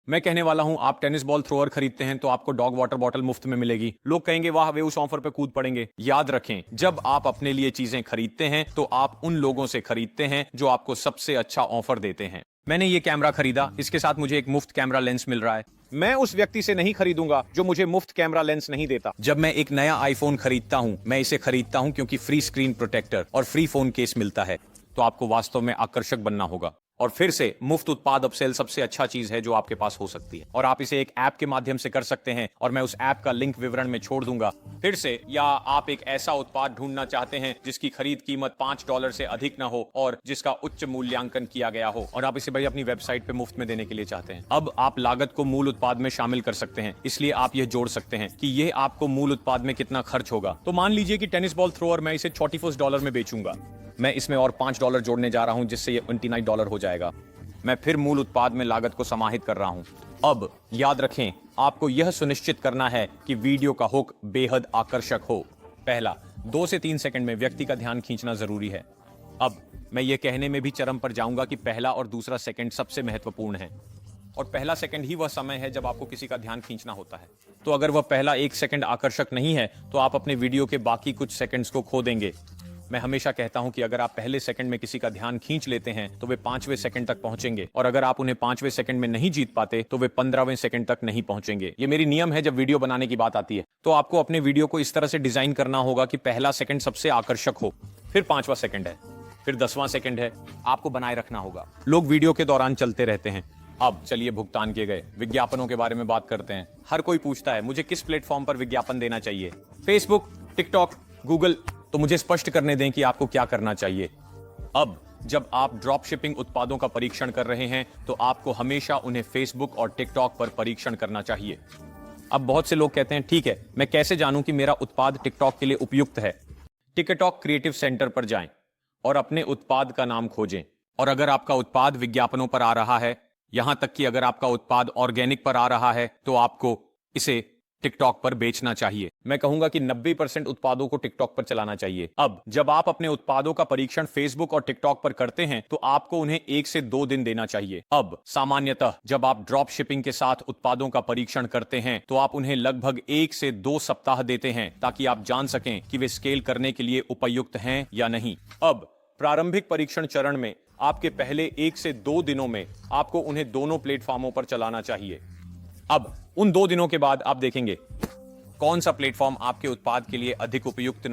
मैं कहने वाला हूं आप टेनिस बॉल थ्रोअर खरीदते हैं तो आपको डॉग वाटर बॉटल मुफ्त में मिलेगी। लोग कहेंगे वाह, वे उस ऑफर पे कूद पड़ेंगे। याद रखें, जब आप अपने लिए चीजें खरीदते हैं तो आप उन लोगों से खरीदते हैं जो आपको सबसे अच्छा ऑफर देते हैं। मैंने ये कैमरा खरीदा, इसके साथ मुझे एक मुफ्त कैमरा लेंस मिल रहा है। मैं उस व्यक्ति से नहीं खरीदूंगा जो मुझे मुफ्त कैमरा लेंस नहीं देता। जब मैं एक नया आईफोन खरीदता हूं, मैं इसे खरीदता हूं क्योंकि फ्री स्क्रीन प्रोटेक्टर और फ्री फोन केस मिलता है। तो आपको वास्तव में आकर्षक बनना होगा। और फिर से मुफ्त उत्पाद अपसेल सबसे अच्छा चीज है जो आपके पास हो सकती है और आप इसे एक ऐप के माध्यम से कर सकते हैं और मैं उस ऐप का लिंक विवरण में छोड़ दूंगा। फिर से, या आप एक ऐसा उत्पाद ढूंढना चाहते हैं जिसकी खरीद कीमत $5 से अधिक न हो और जिसका उच्च मूल्यांकन किया गया हो और आप इसे भाई अपनी वेबसाइट पे मुफ्त में देने के लिए चाहते हैं। अब आप लागत को मूल उत्पाद में शामिल कर सकते हैं, इसलिए आप यह जोड़ सकते हैं कि यह आपको मूल उत्पाद में कितना खर्च होगा। तो मान लीजिए कि टेनिस बॉल थ्रोअर मैं इसे $44 में बेचूंगा। मैं इसमें और $5 जोड़ने जा रहा हूं जिससे यह $29 हो जाएगा। मैं फिर मूल उत्पाद में लागत को समाहित कर रहा हूं। अब याद रखें, आपको यह सुनिश्चित करना है कि वीडियो का हुक बेहद आकर्षक हो। पहला 2 से 3 सेकंड में व्यक्ति का ध्यान खींचना जरूरी है। अब मैं ये कहने में भी चरम पर जाऊंगा कि पहला और दूसरा सेकंड सबसे महत्वपूर्ण है और पहला सेकंड ही वह समय है जब आपको किसी का ध्यान खींचना होता है। तो अगर वह पहला 1 सेकंड आकर्षक नहीं है तो आप अपने वीडियो के बाकी कुछ सेकंड्स को खो देंगे। मैं हमेशा कहता हूं कि अगर आप पहले सेकंड में किसी का ध्यान खींच लेते हैं तो वे 5वें सेकंड तक पहुंचेंगे और अगर आप उन्हें 5वें सेकंड में नहीं जीत पाते तो वे 15वें सेकंड तक नहीं पहुंचेंगे। ये मेरी नियम है जब वीडियो बनाने की बात आती है। तो आपको अपने वीडियो को इस तरह से डिजाइन करना होगा कि पहला सेकंड सबसे आकर्षक हो, फिर 5वां सेकंड है, फिर 10वां सेकंड है। आपको बनाए रखना होगा। लोग वीडियो के दौरान चलते रहते हैं। अब चलिए भुगतान किए गए विज्ञापनों के बारे में बात करते हैं। हर कोई पूछता है मुझे किस प्लेटफॉर्म पर विज्ञापन देना चाहिए, फेसबुक, टिकटॉक, गूगल। तो मुझे स्पष्ट करने दें कि आपको क्या करना चाहिए। अब जब आप ड्रॉप शिपिंग उत्पादों का परीक्षण कर रहे हैं तो आपको हमेशा उन्हें फेसबुक और टिकटॉक पर परीक्षण करना चाहिए। अब बहुत से लोग कहते हैं ठीक है, मैं कैसे जानूं कि मेरा उत्पाद टिकटॉक के लिए उपयुक्त है। टिकटॉक क्रिएटिव सेंटर पर जाएं और अपने उत्पाद का नाम खोजें और अगर आपका उत्पाद विज्ञापनों पर आ रहा है, यहां तक कि अगर आपका उत्पाद ऑर्गेनिक पर आ रहा है, तो आपको इसे टिकटॉक पर बेचना चाहिए। मैं कहूंगा कि 90% उत्पादों को टिकटॉक पर चलाना चाहिए। अब जब आप अपने उत्पादों का परीक्षण फेसबुक और टिकटॉक पर करते हैं तो आपको उन्हें 1 से 2 दिन देना चाहिए। अब सामान्यतः जब आप ड्रॉप शिपिंग के साथ उत्पादों का परीक्षण करते हैं तो आप उन्हें लगभग 1 से 2 सप्ताह देते हैं ताकि आप जान सकें कि वे स्केल करने के लिए उपयुक्त हैं या नहीं। अब प्रारंभिक परीक्षण चरण में आपके पहले 1 से 2 दिनों में आपको उन्हें दोनों प्लेटफॉर्मों पर चलाना चाहिए। अब उन 2 दिनों के बाद आप देखेंगे कौन सा प्लेटफॉर्म आपके उत्पाद के लिए अधिक उपयुक्त,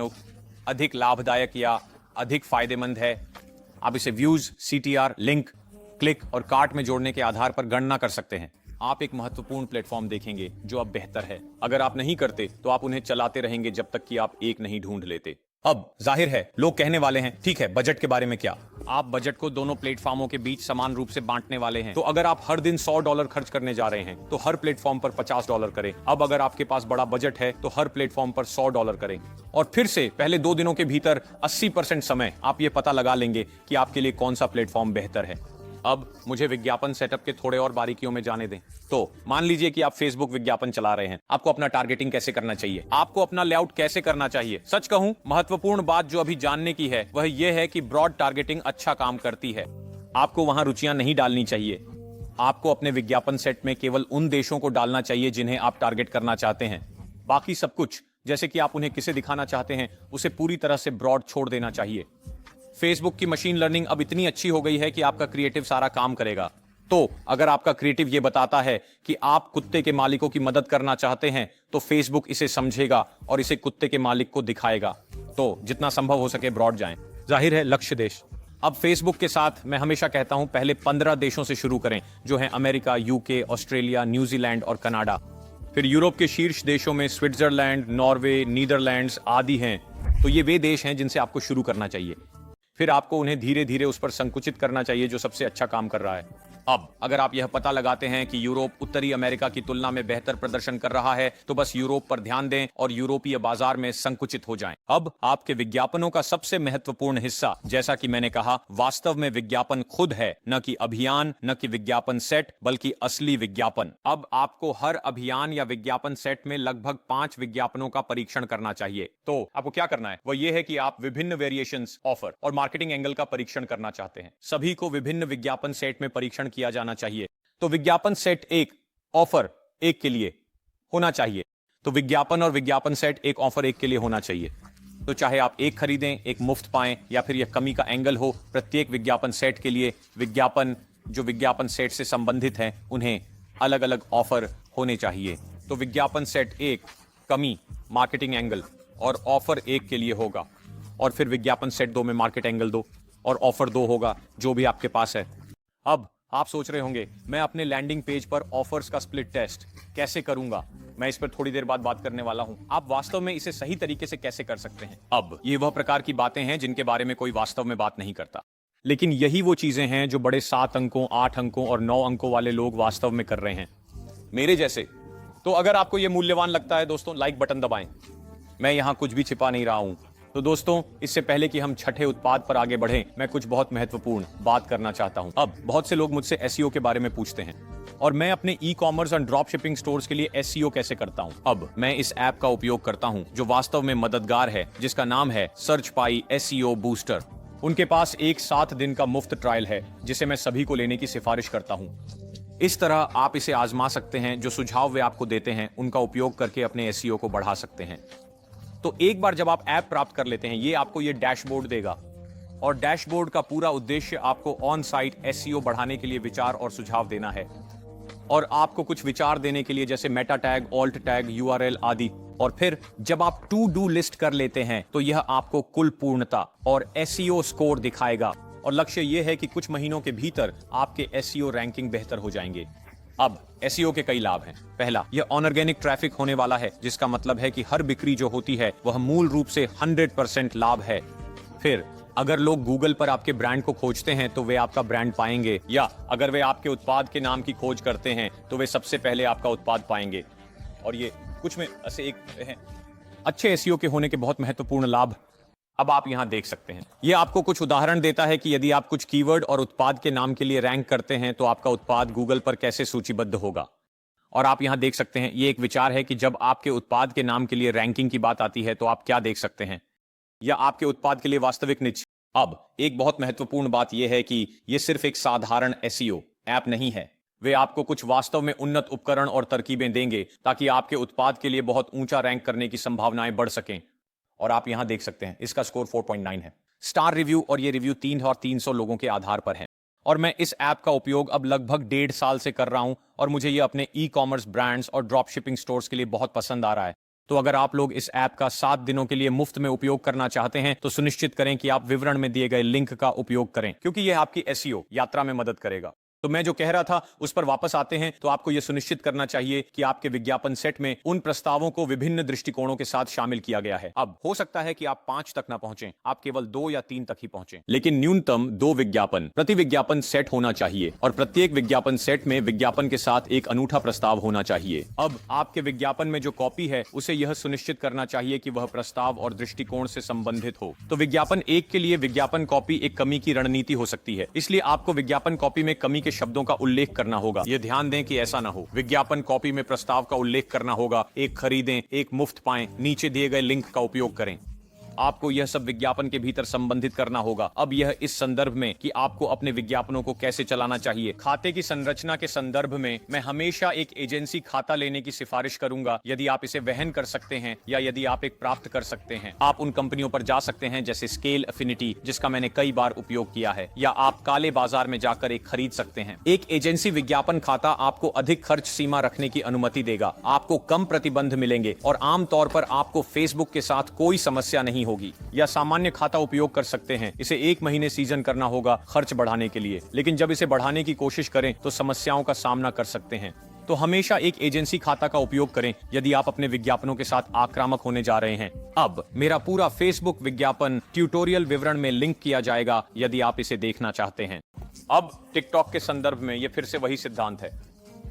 अधिक लाभदायक या अधिक फायदेमंद है। आप इसे व्यूज, सीटीआर, लिंक, क्लिक और कार्ट में जोड़ने के आधार पर गणना कर सकते हैं। आप एक महत्वपूर्ण प्लेटफॉर्म देखेंगे जो अब बेहतर है। अगर आप नहीं करते तो आप उन्हें चलाते रहेंगे जब तक कि आप एक नहीं ढूंढ लेते। अब जाहिर है लोग कहने वाले हैं, ठीक है, बजट के बारे में क्या? आप बजट को दोनों प्लेटफॉर्मों के बीच समान रूप से बांटने वाले हैं। तो अगर आप हर दिन $100 खर्च करने जा रहे हैं तो हर प्लेटफॉर्म पर $50 करें। अब अगर आपके पास बड़ा बजट है तो हर प्लेटफॉर्म पर $100 करें और फिर से पहले 2 दिनों के भीतर 80% समय आप ये पता लगा लेंगे कि आपके लिए कौन सा प्लेटफॉर्म बेहतर है। अब मुझे विज्ञापन सेटअप के थोड़े और बारीकियों में जाने दें। तो मान लीजिए कि आप फेसबुक विज्ञापन चला रहे हैं। आपको अपना टारगेटिंग कैसे करना चाहिए, आपको अपना लेआउट कैसे करना चाहिए। सच कहूं, महत्वपूर्ण बात जो अभी जानने की है वह यह है कि ब्रॉड टारगेटिंग अच्छा काम करती है। आपको वहां रुचियां नहीं डालनी चाहिए। आपको अपने विज्ञापन सेट में केवल उन देशों को डालना चाहिए जिन्हें आप टारगेट करना चाहते हैं। बाकी सब कुछ, जैसे कि आप उन्हें किसे दिखाना चाहते हैं, उसे पूरी तरह से ब्रॉड छोड़ देना चाहिए। फेसबुक की मशीन लर्निंग अब इतनी अच्छी हो गई है कि आपका क्रिएटिव सारा काम करेगा। तो अगर आपका क्रिएटिव यह बताता है कि आप कुत्ते के मालिकों की मदद करना चाहते हैं तो फेसबुक इसे समझेगा और इसे कुत्ते के मालिक को दिखाएगा। तो जितना संभव हो सके ब्रॉड जाएं। जाहिर है लक्ष्य देश। अब फेसबुक के साथ मैं हमेशा कहता हूं पहले 15 देशों से शुरू करें, जो है अमेरिका, यूके, ऑस्ट्रेलिया, न्यूजीलैंड और कनाडा। फिर यूरोप के शीर्ष देशों में स्विट्जरलैंड, नॉर्वे, नीदरलैंड्स आदि हैं। तो ये वे देश हैं जिनसे आपको शुरू करना चाहिए। फिर आपको उन्हें धीरे धीरे उस पर संकुचित करना चाहिए जो सबसे अच्छा काम कर रहा है। अब अगर आप यह पता लगाते हैं कि यूरोप उत्तरी अमेरिका की तुलना में बेहतर प्रदर्शन कर रहा है तो बस यूरोप पर ध्यान दें और यूरोपीय बाजार में संकुचित हो जाएं। अब आपके विज्ञापनों का सबसे महत्वपूर्ण हिस्सा, जैसा कि मैंने कहा, वास्तव में विज्ञापन खुद है, न कि अभियान, न कि विज्ञापन सेट, बल्कि असली विज्ञापन। अब आपको हर अभियान या विज्ञापन सेट में लगभग 5 विज्ञापनों का परीक्षण करना चाहिए। तो आपको क्या करना है वह यह है कि आप विभिन्न वेरिएशंस, ऑफर और मार्केटिंग एंगल का परीक्षण करना चाहते हैं। सभी को विभिन्न विज्ञापन सेट में परीक्षण किया जाना चाहिए। तो विज्ञापन सेट 1 ऑफर 1 के लिए होना चाहिए। तो विज्ञापन और विज्ञापन सेट 1 ऑफर 1 के लिए होना चाहिए। तो चाहे आप 1 खरीदें, 1 मुफ्त पाएं या फिर यह कमी का एंगल हो, प्रत्येक विज्ञापन सेट के लिए विज्ञापन जो विज्ञापन सेट से संबंधित हैं उन्हें अलग अलग ऑफर होने चाहिए। तो विज्ञापन सेट 1 कमी, मार्केटिंग एंगल और ऑफर 1 के लिए होगा और फिर विज्ञापन सेट 2 में मार्केट एंगल 2 और ऑफर 2 होगा, जो भी आपके पास है। अब आप सोच रहे होंगे मैं अपने लैंडिंग पेज पर ऑफर्स का स्प्लिट टेस्ट कैसे करूंगा। मैं इस पर थोड़ी देर बाद बात करने वाला हूं। आप वास्तव में इसे सही तरीके से कैसे कर सकते हैं। अब ये वह प्रकार की बातें हैं जिनके बारे में कोई वास्तव में बात नहीं करता, लेकिन यही वो चीजें हैं जो बड़े 7 अंकों, 8 अंकों और 9 अंकों वाले लोग वास्तव में कर रहे हैं, मेरे जैसे। तो अगर आपको यह मूल्यवान लगता है दोस्तों, लाइक बटन दबाएं। मैं यहां कुछ भी छिपा नहीं रहा हूं। तो दोस्तों, इससे पहले कि हम छठे उत्पाद पर आगे बढ़ें, मैं कुछ बहुत महत्वपूर्ण बात करना चाहता हूं। अब बहुत से लोग मुझसे एसईओ के बारे में पूछते हैं और मैं अपने ई कॉमर्स और ड्रॉप शिपिंग स्टोर्स के लिए एसईओ कैसे करता हूं। अब मैं इस ऐप का उपयोग करता हूं जो वास्तव में मददगार है, जिसका नाम है सर्च पाई एसईओ बूस्टर। उनके पास एक 7 दिन का मुफ्त ट्रायल है जिसे मैं सभी को लेने की सिफारिश करता हूं। इस तरह आप इसे आजमा सकते हैं। जो सुझाव वे आपको देते हैं उनका उपयोग करके अपने एसईओ को बढ़ा सकते हैं। तो एक बार जब आप ऐप प्राप्त कर लेते हैं, ये आपको ये डैशबोर्ड देगा और डैशबोर्ड का पूरा उद्देश्य आपको ऑन साइट एसईओ बढ़ाने के लिए विचार और सुझाव देना है और आपको कुछ विचार देने के लिए, जैसे Meta tag, alt tag, URL आदि। और फिर जब आप टू डू लिस्ट कर लेते हैं तो यह आपको कुल पूर्णता और एसईओ स्कोर दिखाएगा और लक्ष्य यह है कि कुछ महीनों के भीतर आपके एसईओ रैंकिंग बेहतर हो जाएंगे। अब एसईओ के कई लाभ हैं। पहला, यह ऑर्गेनिक ट्रैफिक होने वाला है, जिसका मतलब है कि हर बिक्री जो होती है वह मूल रूप से 100% लाभ है। फिर अगर लोग गूगल पर आपके ब्रांड को खोजते हैं तो वे आपका ब्रांड पाएंगे, या अगर वे आपके उत्पाद के नाम की खोज करते हैं तो वे सबसे पहले आपका उत्पाद पाएंगे। और ये कुछ में ऐसे एक है अच्छे एसईओ के होने के बहुत महत्वपूर्ण लाभ। अब आप यहां देख सकते हैं, यह आपको कुछ उदाहरण देता है कि यदि आप कुछ कीवर्ड और उत्पाद के नाम के लिए रैंक करते हैं तो आपका उत्पाद गूगल पर कैसे सूचीबद्ध होगा। और आप यहां देख सकते हैं, ये एक विचार है कि जब आपके उत्पाद के नाम के लिए रैंकिंग की बात आती है तो आप क्या देख सकते हैं, या आपके उत्पाद के लिए वास्तविक निच। अब एक बहुत महत्वपूर्ण बात यह है कि यह सिर्फ एक साधारण एसईओ ऐप नहीं है। वे आपको कुछ वास्तव में उन्नत उपकरण और तरकीबें देंगे ताकि आपके उत्पाद के लिए बहुत ऊंचा रैंक करने की संभावनाएं बढ़ सकें। और आप यहां देख सकते हैं इसका स्कोर 4.9 है स्टार रिव्यू, और ये रिव्यू 300 लोगों के आधार पर है। और मैं इस ऐप का उपयोग अब लगभग 1.5 साल से कर रहा हूं और मुझे ये अपने ई कॉमर्स ब्रांड्स और ड्रॉप शिपिंग स्टोर्स के लिए बहुत पसंद आ रहा है। तो अगर आप लोग इस ऐप का 7 दिनों के लिए मुफ्त में उपयोग करना चाहते हैं तो सुनिश्चित करें कि आप विवरण में दिए गए लिंक का उपयोग करें, क्योंकि यह आपकी एसईओ यात्रा में मदद करेगा। तो मैं जो कह रहा था उस पर वापस आते हैं। तो आपको यह सुनिश्चित करना चाहिए कि आपके विज्ञापन सेट में उन प्रस्तावों को विभिन्न दृष्टिकोणों के साथ शामिल किया गया है। अब हो सकता है कि आप 5 तक ना पहुंचे, आप केवल 2 या 3 तक ही पहुंचे, लेकिन न्यूनतम 2 विज्ञापन प्रति विज्ञापन सेट होना चाहिए और प्रत्येक विज्ञापन सेट में विज्ञापन के साथ एक अनूठा प्रस्ताव होना चाहिए। अब आपके विज्ञापन में जो कॉपी है उसे यह सुनिश्चित करना चाहिए कि वह प्रस्ताव और दृष्टिकोण से संबंधित हो। तो विज्ञापन 1 के लिए विज्ञापन कॉपी एक कमी की रणनीति हो सकती है, इसलिए आपको विज्ञापन कॉपी में कमी के शब्दों का उल्लेख करना होगा। यह ध्यान दें कि ऐसा ना हो। विज्ञापन कॉपी में प्रस्ताव का उल्लेख करना होगा, एक खरीदें एक मुफ्त पाएं, नीचे दिए गए लिंक का उपयोग करें। आपको यह सब विज्ञापन के भीतर संबंधित करना होगा। अब यह इस संदर्भ में कि आपको अपने विज्ञापनों को कैसे चलाना चाहिए। खाते की संरचना के संदर्भ में मैं हमेशा एक एजेंसी खाता लेने की सिफारिश करूंगा, यदि आप इसे वहन कर सकते हैं या यदि आप एक प्राप्त कर सकते हैं। आप उन कंपनियों पर जा सकते हैं जैसे स्केल एफिनिटी, जिसका मैंने कई बार उपयोग किया है, या आप काले बाजार में जाकर एक खरीद सकते हैं। एक एजेंसी विज्ञापन खाता आपको अधिक खर्च सीमा रखने की अनुमति देगा, आपको कम प्रतिबंध मिलेंगे और आमतौर पर आपको फेसबुक के साथ कोई समस्या नहीं होगी। या सामान्य खाता उपयोग कर सकते हैं। इसे 1 महीने सीजन करना होगा खर्च बढ़ाने के लिए, लेकिन जब इसे बढ़ाने की कोशिश करें तो समस्याओं का सामना कर सकते हैं। तो हमेशा एक एजेंसी खाता का उपयोग करें यदि आप अपने विज्ञापनों के साथ आक्रामक होने जा रहे हैं। अब मेरा पूरा फेसबुक विज्ञापन ट्यूटोरियल विवरण में लिंक किया जाएगा यदि आप इसे देखना चाहते हैं। अब टिकटॉक के संदर्भ में यह फिर से वही सिद्धांत है,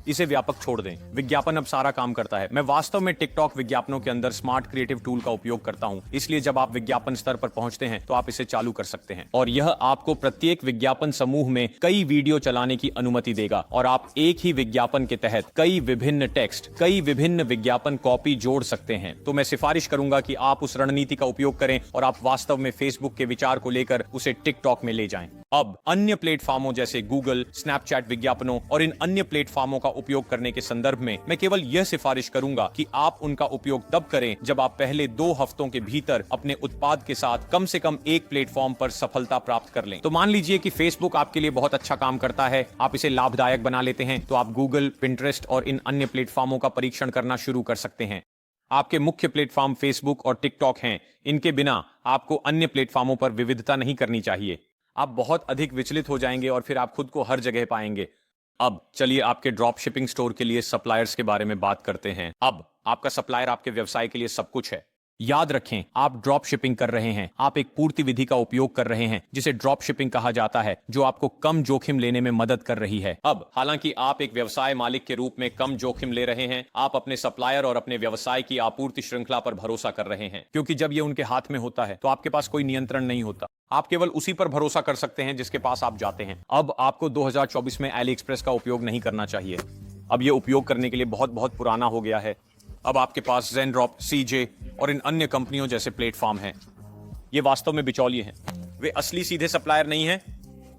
इसे व्यापक छोड़ दें। विज्ञापन अब सारा काम करता है। मैं वास्तव में टिकटॉक विज्ञापनों के अंदर स्मार्ट क्रिएटिव टूल का उपयोग करता हूं, इसलिए जब आप विज्ञापन स्तर पर पहुंचते हैं तो आप इसे चालू कर सकते हैं और यह आपको प्रत्येक विज्ञापन समूह में कई वीडियो चलाने की अनुमति देगा और आप एक ही विज्ञापन के तहत कई विभिन्न टेक्स्ट, कई विभिन्न विज्ञापन कॉपी जोड़ सकते हैं। तो मैं सिफारिश करूंगा कि आप उस रणनीति का उपयोग करें और आप वास्तव में फेसबुक के विचार को लेकर उसे टिकटॉक में ले जाएं। अब अन्य प्लेटफॉर्मों जैसे गूगल, स्नैपचैट विज्ञापनों और इन अन्य प्लेटफॉर्मों का उपयोग करने के संदर्भ में मैं केवल यह सिफारिश करूंगा कि आप उनका उपयोग तब करें जब आप पहले 2 हफ्तों के भीतर अपने उत्पाद के साथ कम से कम एक प्लेटफॉर्म पर सफलता प्राप्त कर लें। तो मान लीजिए कि फेसबुक आपके लिए बहुत अच्छा काम करता है, आप इसे लाभदायक बना लेते हैं, तो आप गूगल, पिंटरेस्ट और इन अन्य प्लेटफॉर्मों का परीक्षण करना शुरू कर सकते हैं। आपके मुख्य प्लेटफॉर्म फेसबुक और टिकटॉक हैं, इनके बिना आपको अन्य प्लेटफॉर्मों पर विविधता नहीं करनी चाहिए। आप बहुत अधिक विचलित हो जाएंगे और फिर आप खुद को हर जगह पाएंगे। अब चलिए आपके ड्रॉप शिपिंग स्टोर के लिए सप्लायर्स के बारे में बात करते हैं। अब आपका सप्लायर आपके व्यवसाय के लिए सब कुछ है। याद रखें, आप ड्रॉप शिपिंग कर रहे हैं, आप एक पूर्ति विधि का उपयोग कर रहे हैं जिसे ड्रॉप शिपिंग कहा जाता है, जो आपको कम जोखिम लेने में मदद कर रही है। अब हालांकि आप एक व्यवसाय मालिक के रूप में कम जोखिम ले रहे हैं, आप अपने सप्लायर और अपने व्यवसाय की आपूर्ति श्रृंखला पर भरोसा कर रहे हैं, क्योंकि जब ये उनके हाथ में होता है तो आपके पास कोई नियंत्रण नहीं होता। आप केवल उसी पर भरोसा कर सकते हैं जिसके पास आप जाते हैं। अब आपको 2024 में एली एक्सप्रेस का उपयोग नहीं करना चाहिए। अब ये उपयोग करने के लिए बहुत पुराना हो गया है। अब आपके पास ज़ेनड्रॉप, सीजे और इन अन्य कंपनियों जैसे प्लेटफॉर्म हैं। ये वास्तव में बिचौलिए हैं, वे असली सीधे सप्लायर नहीं हैं।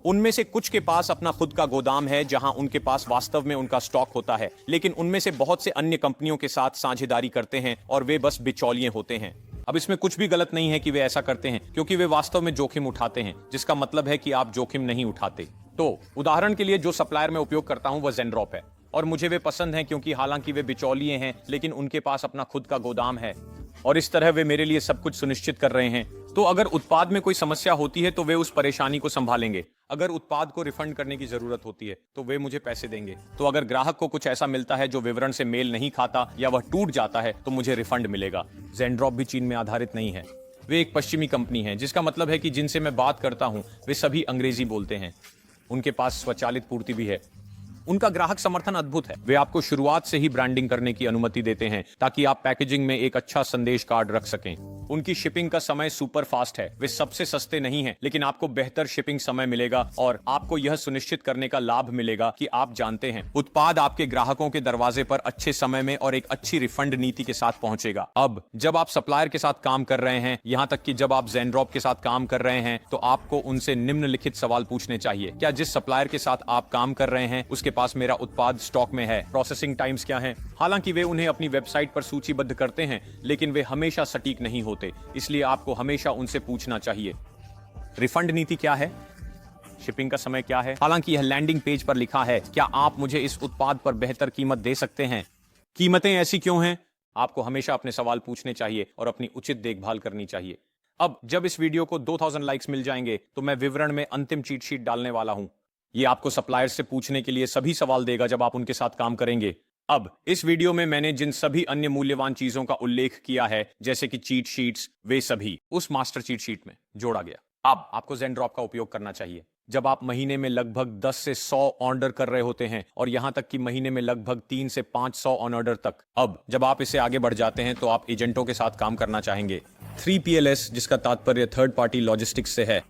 उनमें से कुछ के पास अपना खुद का गोदाम है जहां उनके पास वास्तव में उनका स्टॉक होता है, लेकिन उनमें से बहुत से अन्य कंपनियों के साथ साझेदारी करते हैं और वे बस बिचौलिए होते हैं। अब इसमें कुछ भी गलत नहीं है कि वे ऐसा करते हैं, क्योंकि वे वास्तव में जोखिम उठाते हैं, जिसका मतलब है कि आप जोखिम नहीं उठाते। तो उदाहरण के लिए जो सप्लायर मैं उपयोग करता हूं वह ज़ेनड्रॉप है और मुझे वे पसंद हैं क्योंकि हालांकि वे बिचौलिए हैं लेकिन उनके पास अपना खुद का गोदाम है और इस तरह वे मेरे लिए सब कुछ सुनिश्चित कर रहे हैं। तो अगर उत्पाद में कोई समस्या होती है तो वे उस परेशानी को संभालेंगे। अगर उत्पाद को रिफंड करने की जरूरत होती है तो वे मुझे पैसे देंगे। तो अगर ग्राहक को कुछ ऐसा मिलता है जो विवरण से मेल नहीं खाता या वह टूट जाता है तो मुझे रिफंड मिलेगा। ज़ेनड्रॉप भी चीन में आधारित नहीं है, वे एक पश्चिमी कंपनी है, जिसका मतलब है कि जिनसे मैं बात करता हूं वे सभी अंग्रेजी बोलते हैं। उनके पास स्वचालित पूर्ति भी है। उनका ग्राहक समर्थन अद्भुत है। वे आपको शुरुआत से ही ब्रांडिंग करने की अनुमति देते हैं ताकि आप पैकेजिंग में एक अच्छा संदेश कार्ड रख सकें। उनकी शिपिंग का समय सुपर फास्ट है। वे सबसे सस्ते नहीं हैं, लेकिन आपको बेहतर शिपिंग समय मिलेगा और आपको यह सुनिश्चित करने का लाभ मिलेगा कि आप जानते हैं उत्पाद आपके ग्राहकों के दरवाजे पर अच्छे समय में और एक अच्छी रिफंड नीति के साथ पहुंचेगा। अब जब आप सप्लायर के साथ काम कर रहे हैं, यहां तक कि जब आप ज़ेनड्रॉप के साथ काम कर रहे हैं, तो आपको उनसे निम्नलिखित सवाल पूछने चाहिए। क्या जिस सप्लायर के साथ आप काम कर रहे हैं उसके पास मेरा उत्पाद स्टॉक में है? प्रोसेसिंग टाइम्स क्या हैं? हालांकि वे उन्हें अपनी वेबसाइट पर सूचीबद्ध करते हैं, लेकिन वे हमेशा सटीक नहीं होते, इसलिए आपको हमेशा उनसे पूछना चाहिए। रिफंड नीति क्या है? शिपिंग का समय क्या है? हालांकि यह लैंडिंग पेज पर लिखा है। क्या आप मुझे इस उत्पाद पर बेहतर कीमत दे सकते हैं? कीमतें ऐसी क्यों हैं? आपको हमेशा अपने सवाल पूछने चाहिए और अपनी उचित देखभाल करनी चाहिए। अब जब इस वीडियो को 2000 लाइक्स मिल जाएंगे तो मैं विवरण में अंतिम चीट शीट डालने वाला हूं। ये आपको सप्लायर से पूछने के लिए सभी सवाल देगा जब आप उनके साथ काम करेंगे। अब इस वीडियो में मैंने जिन सभी अन्य मूल्यवान चीजों का उल्लेख किया है, जैसे कि चीट शीट्स, वे सभी उस मास्टर चीट शीट में जोड़ा गया। अब आपको ज़ेनड्रॉप का उपयोग करना चाहिए जब आप महीने में लगभग 10 से 100 ऑर्डर कर रहे होते हैं और यहां तक कि महीने में लगभग 3 से 500 ऑन ऑर्डर तक। अब जब आप इसे आगे बढ़ जाते हैं तो आप एजेंटों के साथ काम करना चाहेंगे। 3PLS, जिसका तात्पर्य थर्ड पार्टी लॉजिस्टिक्स से है,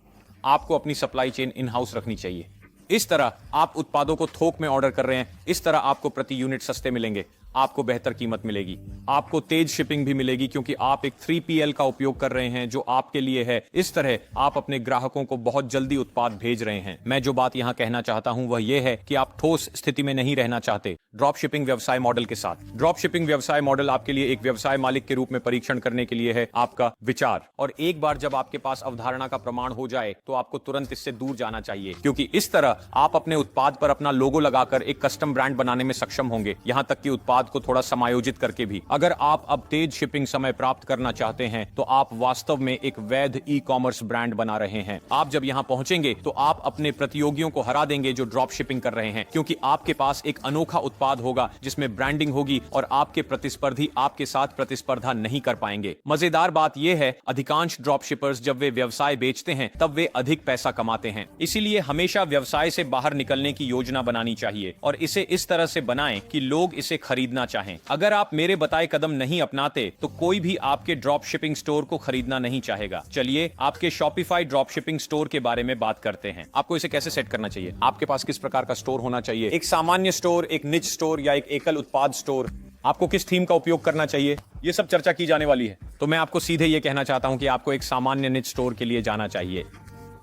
आपको अपनी सप्लाई चेन इन हाउस रखनी चाहिए। इस तरह आप उत्पादों को थोक में ऑर्डर कर रहे हैं, इस तरह आपको प्रति यूनिट सस्ते मिलेंगे, आपको बेहतर कीमत मिलेगी, आपको तेज शिपिंग भी मिलेगी क्योंकि आप एक 3PL का उपयोग कर रहे हैं जो आपके लिए है। इस तरह आप अपने ग्राहकों को बहुत जल्दी उत्पाद भेज रहे हैं। मैं जो बात यहां कहना चाहता हूं वह यह है कि आप ठोस स्थिति में नहीं रहना चाहते। ड्रॉप शिपिंग व्यवसाय मॉडल के साथ ड्रॉप शिपिंग व्यवसाय मॉडल आपके लिए एक व्यवसाय मालिक के रूप में परीक्षण करने के लिए है आपका विचार, और एक बार जब आपके पास अवधारणा का प्रमाण हो जाए तो आपको तुरंत इससे दूर जाना चाहिए, क्योंकि इस तरह आप अपने उत्पाद पर अपना लोगो लगाकर एक कस्टम ब्रांड बनाने में सक्षम होंगे, यहां तक कि उत्पाद को थोड़ा समायोजित करके भी। अगर आप अब तेज शिपिंग समय प्राप्त करना चाहते हैं तो आप वास्तव में एक वैध ई-कॉमर्स ब्रांड बना रहे हैं। आप जब यहां पहुंचेंगे तो आप अपने प्रतियोगियों को हरा देंगे जो ड्रॉप शिपिंग कर रहे हैं, क्योंकि आपके पास एक अनोखा उत्पाद होगा जिसमें ब्रांडिंग होगी और आपके प्रतिस्पर्धी आपके साथ प्रतिस्पर्धा नहीं कर पाएंगे। मजेदार बात यह है, अधिकांश ड्रॉप शिपर्स जब वे व्यवसाय बेचते हैं तब वे अधिक पैसा कमाते हैं। इसीलिए हमेशा व्यवसाय से बाहर निकलने की योजना बनानी चाहिए और इसे इस तरह से बनाएं कि लोग इसे खरीदना चाहें। अगर आप मेरे बताए कदम नहीं अपनाते तो कोई भी आपके ड्रॉप शिपिंग स्टोर को खरीदना नहीं चाहेगा। चलिए आपके शॉपिफाई ड्रॉप शिपिंग स्टोर के बारे में बात करते हैं। आपको इसे कैसे सेट करना चाहिए? आपके पास किस प्रकार का स्टोर होना चाहिए? एक सामान्य स्टोर, एक निच स्टोर या एक एकल उत्पाद स्टोर? आपको किस थीम का उपयोग करना चाहिए? ये सब चर्चा की जाने वाली है। तो मैं आपको सीधे ये कहना चाहता हूं कि आपको एक सामान्य निच स्टोर के लिए जाना चाहिए।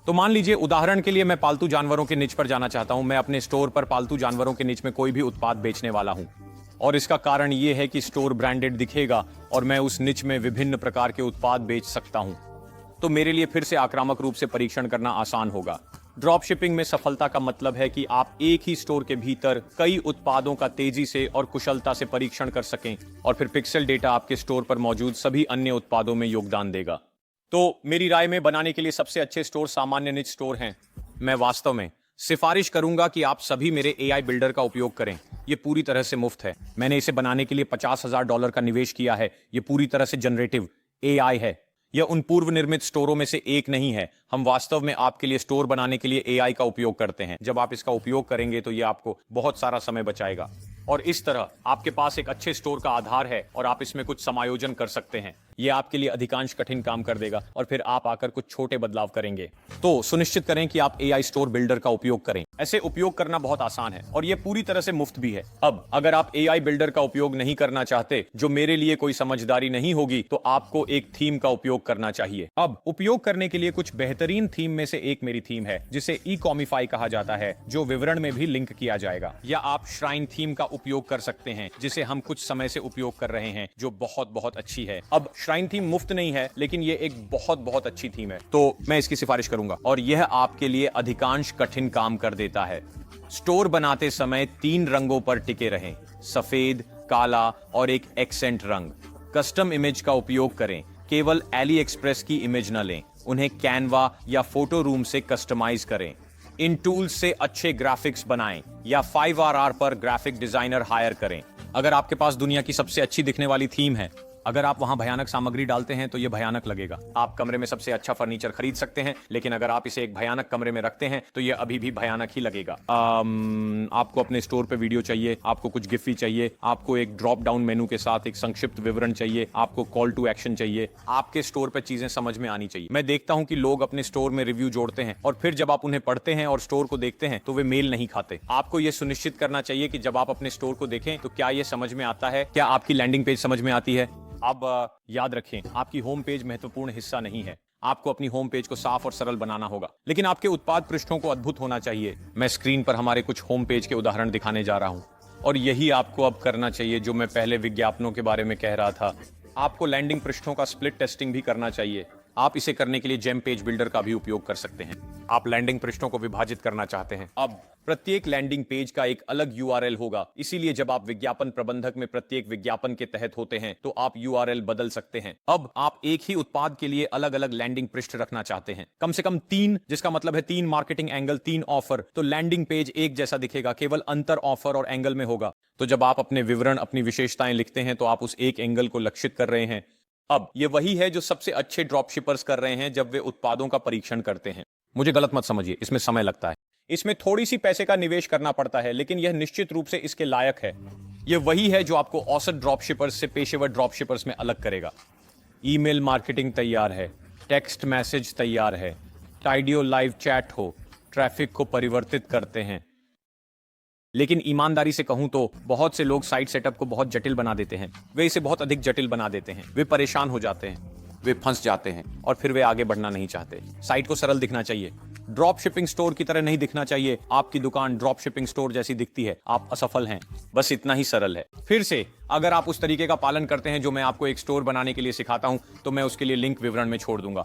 तो मान लीजिए उदाहरण के लिए मैं पालतू जानवरों के निच पर जाना चाहता हूं। मैं अपने स्टोर पर पालतू जानवरों के निच में कोई भी उत्पाद बेचने वाला हूं, और इसका कारण यह है कि स्टोर ब्रांडेड दिखेगा और मैं उस निच में विभिन्न प्रकार के उत्पाद बेच सकता हूं। तो मेरे लिए फिर से आक्रामक रूप से परीक्षण करना आसान होगा। ड्रॉप शिपिंग में सफलता का मतलब है कि आप एक ही स्टोर के भीतर कई उत्पादों का तेजी से और कुशलता से परीक्षण कर सकें और फिर पिक्सेल डेटा आपके स्टोर पर मौजूद सभी अन्य उत्पादों में योगदान देगा। तो मेरी राय में बनाने के लिए सबसे अच्छे स्टोर सामान्य निच स्टोर हैं। मैं वास्तव में सिफारिश करूंगा कि आप सभी मेरे AI बिल्डर का उपयोग करें। ये पूरी तरह से मुफ्त है। मैंने इसे बनाने के लिए $50,000 का निवेश किया है। ये पूरी तरह से जनरेटिव AI है। यह उन पूर्व निर्मित स्टोरों में से एक नहीं है। हम वास्तव में आपके लिए स्टोर बनाने के लिए AI का उपयोग करते हैं। जब आप इसका उपयोग करेंगे तो यह आपको बहुत सारा समय बचाएगा और इस तरह आपके पास एक अच्छे स्टोर का आधार है और आप इसमें कुछ समायोजन कर सकते हैं। यह आपके लिए अधिकांश कठिन काम कर देगा और फिर आप आकर कुछ छोटे बदलाव करेंगे। तो सुनिश्चित करें कि आप AI स्टोर बिल्डर का उपयोग करें। ऐसे उपयोग करना बहुत आसान है और यह पूरी तरह से मुफ्त भी है। अब अगर आप AI बिल्डर का उपयोग नहीं करना चाहते, जो मेरे लिए कोई समझदारी नहीं होगी, तो आपको एक थीम का उपयोग करना चाहिए। अब उपयोग करने के लिए कुछ बेहतरीन थीम में से एक मेरी थीम है जिसे ई-कॉमिफाई कहा जाता है, जो विवरण में भी लिंक किया जाएगा। या आप श्राइन थीम का उपयोग कर सकते हैं जिसे हम कुछ समय से उपयोग कर रहे हैं, जो बहुत अच्छी है। अब श्राइन थीम मुफ्त नहीं है, लेकिन ये एक बहुत अच्छी थीम है, तो मैं इसकी सिफारिश करूंगा और यह आपके लिए अधिकांश कठिन काम कर देता है। स्टोर बनाते समय 3 रंगों पर टिके रहें, सफेद, काला और एक एक्सेंट रंग। कस्टम इमेज का उपयोग करें। केवल AliExpress की इमेज न लें, उन्हें कैनवा या फोटो रूम से कस्टमाइज करें। इन टूल्स से अच्छे ग्राफिक्स बनाएं या 5RR पर ग्राफिक डिजाइनर हायर करें। अगर आपके पास दुनिया की सबसे अच्छी दिखने वाली थीम है अगर आप वहां भयानक सामग्री डालते हैं तो ये भयानक लगेगा। आप कमरे में सबसे अच्छा फर्नीचर खरीद सकते हैं, लेकिन अगर आप इसे एक भयानक कमरे में रखते हैं तो ये अभी भी भयानक ही लगेगा। आपको अपने स्टोर पे वीडियो चाहिए, आपको कुछ गिफ्ट चाहिए, आपको एक ड्रॉप डाउन मेनू के साथ एक संक्षिप्त विवरण चाहिए, आपको कॉल टू एक्शन चाहिए। आपके स्टोर पे चीजें समझ में आनी चाहिए। मैं देखता हूं कि लोग अपने स्टोर में रिव्यू जोड़ते हैं और फिर जब आप उन्हें पढ़ते हैं और स्टोर को देखते हैं तो वे मेल नहीं खाते। आपको यह सुनिश्चित करना चाहिए कि जब आप अपने स्टोर को देखें तो क्या यह समझ में आता है, क्या आपकी लैंडिंग पेज समझ में आती है। अब याद रखें, आपकी होम पेज महत्वपूर्ण हिस्सा नहीं है। आपको अपनी होम पेज को साफ और सरल बनाना होगा, लेकिन आपके उत्पाद पृष्ठों को अद्भुत होना चाहिए। मैं स्क्रीन पर हमारे कुछ होम पेज के उदाहरण दिखाने जा रहा हूं और यही आपको अब करना चाहिए जो मैं पहले विज्ञापनों के बारे में कह रहा था। आपको लैंडिंग पृष्ठों का स्प्लिट टेस्टिंग भी करना चाहिए। आप इसे करने के लिए जेम पेज बिल्डर का भी उपयोग कर सकते हैं। आप लैंडिंग पृष्ठों को विभाजित करना चाहते हैं। अब प्रत्येक लैंडिंग पेज का एक अलग यूआरएल होगा, इसीलिए जब आप विज्ञापन प्रबंधक में प्रत्येक विज्ञापन के तहत होते हैं तो आप यूआरएल बदल सकते हैं। अब आप एक ही उत्पाद के लिए अलग अलग लैंडिंग पृष्ठ रखना चाहते हैं, कम से कम 3, जिसका मतलब है 3 मार्केटिंग एंगल, 3 ऑफर, तो लैंडिंग पेज एक जैसा दिखेगा, केवल अंतर ऑफर और एंगल में होगा। तो जब आप अपने विवरण, अपनी विशेषताएं लिखते हैं तो आप उस एक एंगल को लक्षित कर रहे हैं। अब ये वही है जो सबसे अच्छे ड्रॉप शिपर्स कर रहे हैं जब वे उत्पादों का परीक्षण करते हैं। मुझे गलत मत समझिए, इसमें समय लगता है, इसमें थोड़ी सी पैसे का निवेश करना पड़ता है, लेकिन यह निश्चित रूप से इसके लायक है। यह वही है जो आपको औसत ड्रॉप शिपर्स से पेशेवर ड्रॉप शिपर्स में अलग करेगा। ईमेल मार्केटिंग तैयार है, टेक्स्ट मैसेज तैयार है, टाइडियो लाइव चैट हो, ट्रैफिक को परिवर्तित करते हैं। लेकिन ईमानदारी से कहूं तो बहुत से लोग साइट सेटअप को बहुत जटिल बना देते हैं। वे इसे बहुत अधिक जटिल बना देते हैं, वे परेशान हो जाते हैं, वे फंस जाते हैं और फिर वे आगे बढ़ना नहीं चाहते। साइट को सरल दिखना चाहिए, ड्रॉप शिपिंग स्टोर की तरह नहीं दिखना चाहिए। आपकी दुकान ड्रॉप शिपिंग स्टोर जैसी दिखती है, आप असफल हैं। बस इतना ही सरल है। फिर से, अगर आप उस तरीके का पालन करते हैं जो मैं आपको एक स्टोर बनाने के लिए सिखाता हूं, तो मैं उसके लिए लिंक विवरण में छोड़ दूंगा।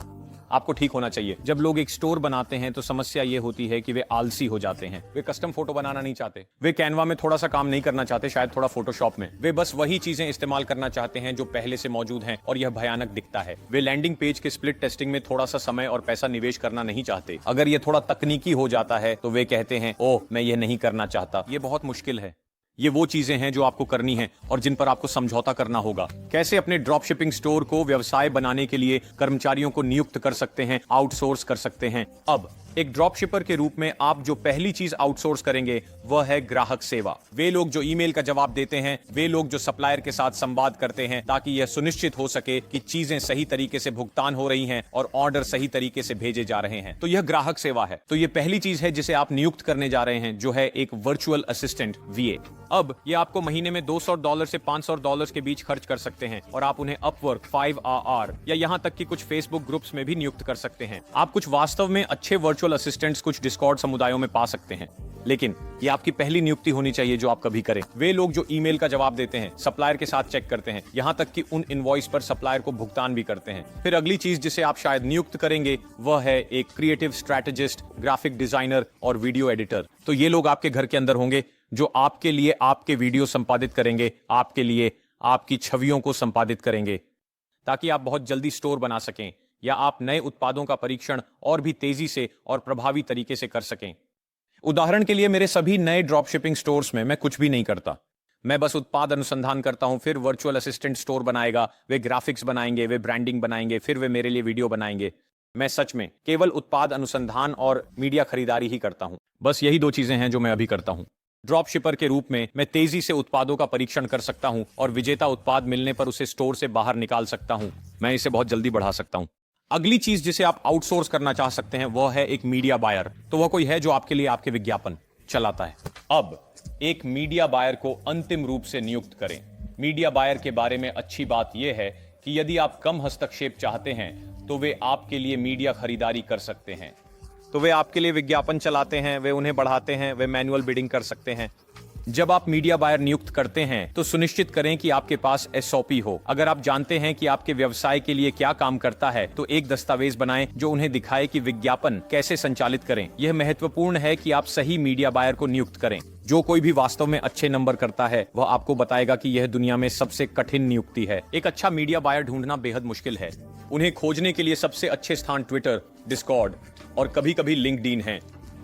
आपको ठीक होना चाहिए। जब लोग एक स्टोर बनाते हैं तो समस्या ये होती है कि वे आलसी हो जाते हैं। वे कस्टम फोटो बनाना नहीं चाहते, वे कैनवा में थोड़ा सा काम नहीं करना चाहते, शायद थोड़ा फोटोशॉप में। वे बस वही चीजें इस्तेमाल करना चाहते हैं जो पहले से मौजूद हैं और यह भयानक दिखता है। वे लैंडिंग पेज के स्प्लिट टेस्टिंग में थोड़ा सा समय और पैसा निवेश करना नहीं चाहते। अगर यह थोड़ा तकनीकी हो जाता है तो वे कहते हैं, ओह, मैं यह नहीं करना चाहता। यह बहुत मुश्किल है। ये वो चीजें हैं जो आपको करनी है और जिन पर आपको समझौता करना होगा। कैसे अपने ड्रॉप शिपिंग स्टोर को व्यवसाय बनाने के लिए कर्मचारियों को नियुक्त कर सकते हैं, आउटसोर्स कर सकते हैं। अब एक ड्रॉप शिपर के रूप में आप जो पहली चीज आउटसोर्स करेंगे वह है ग्राहक सेवा। वे लोग जो ईमेल का जवाब देते हैं, वे लोग जो सप्लायर के साथ संवाद करते हैं ताकि यह सुनिश्चित हो सके कि चीजें सही तरीके से भुगतान हो रही हैं और ऑर्डर सही तरीके से भेजे जा रहे हैं। तो यह ग्राहक सेवा है। तो यह पहली चीज है जिसे आप नियुक्त करने जा रहे हैं, जो है एक वर्चुअल असिस्टेंट, वीए। अब ये आपको महीने में $200 से $500 के बीच खर्च कर सकते हैं और आप उन्हें अपवर्क, 5RR या यहाँ तक कि कुछ फेसबुक ग्रुप्स में भी नियुक्त कर सकते हैं। आप कुछ वास्तव में अच्छे वर्चुअल असिस्टेंट्स कुछ डिस्कॉर्ड समुदायों में पा सकते हैं, लेकिन ये आपकी पहली नियुक्ति होनी चाहिए जो आप कभी करें। वे लोग जो ईमेल का जवाब देते हैं, सप्लायर के साथ चेक करते हैं, यहाँ तक कि उन इनवॉइस पर सप्लायर को भुगतान भी करते हैं। फिर अगली चीज जिसे आप शायद नियुक्त करेंगे वह है एक क्रिएटिव स्ट्रैटेजिस्ट, ग्राफिक डिजाइनर और वीडियो एडिटर। तो ये लोग आपके घर के अंदर होंगे जो आपके लिए आपके वीडियो संपादित करेंगे, आपके लिए आपकी छवियों को संपादित करेंगे, ताकि आप बहुत जल्दी स्टोर बना सकें या आप नए उत्पादों का परीक्षण और भी तेजी से और प्रभावी तरीके से कर सकें। उदाहरण के लिए, मेरे सभी नए ड्रॉप शिपिंग स्टोर्स में मैं कुछ भी नहीं करता। मैं बस उत्पाद अनुसंधान करता हूं, फिर वर्चुअल असिस्टेंट स्टोर बनाएगा, वे ग्राफिक्स बनाएंगे, वे ब्रांडिंग बनाएंगे, फिर वे मेरे लिए वीडियो बनाएंगे। मैं सच में केवल उत्पाद अनुसंधान और मीडिया खरीदारी ही करता हूं। बस यही 2 चीजें हैं जो मैं अभी करता हूं। ड्रॉप शिपर के रूप में मैं तेजी से उत्पादों का परीक्षण कर सकता हूं और विजेता उत्पाद मिलने पर उसे स्टोर से बाहर निकाल सकता हूं। मैं इसे बहुत जल्दी बढ़ा सकता हूं। अगली चीज जिसे आप आउटसोर्स करना चाह सकते हैं वह है एक मीडिया बायर। तो वह कोई है जो आपके लिए आपके विज्ञापन चलाता है। अब एक मीडिया बायर को अंतिम रूप से नियुक्त करें। मीडिया बायर के बारे में अच्छी बात यह है कि यदि आप कम हस्तक्षेप चाहते हैं तो वे आपके लिए मीडिया खरीदारी कर सकते हैं। तो वे आपके लिए विज्ञापन चलाते हैं, वे उन्हें बढ़ाते हैं, वे मैनुअल बिडिंग कर सकते हैं। जब आप मीडिया बायर नियुक्त करते हैं तो सुनिश्चित करें कि आपके पास एसओपी हो। अगर आप जानते हैं कि आपके व्यवसाय के लिए क्या काम करता है तो एक दस्तावेज बनाएं जो उन्हें दिखाए कि विज्ञापन कैसे संचालित करें। यह महत्वपूर्ण है कि आप सही मीडिया बायर को नियुक्त करें। जो कोई भी वास्तव में अच्छे नंबर करता है वह आपको बताएगा कि यह दुनिया में सबसे कठिन नियुक्ति है। एक अच्छा मीडिया बायर ढूंढना बेहद मुश्किल है। उन्हें खोजने के लिए सबसे अच्छे स्थान ट्विटर, डिस्कॉर्ड और कभी-कभी लिंक्डइन हैं।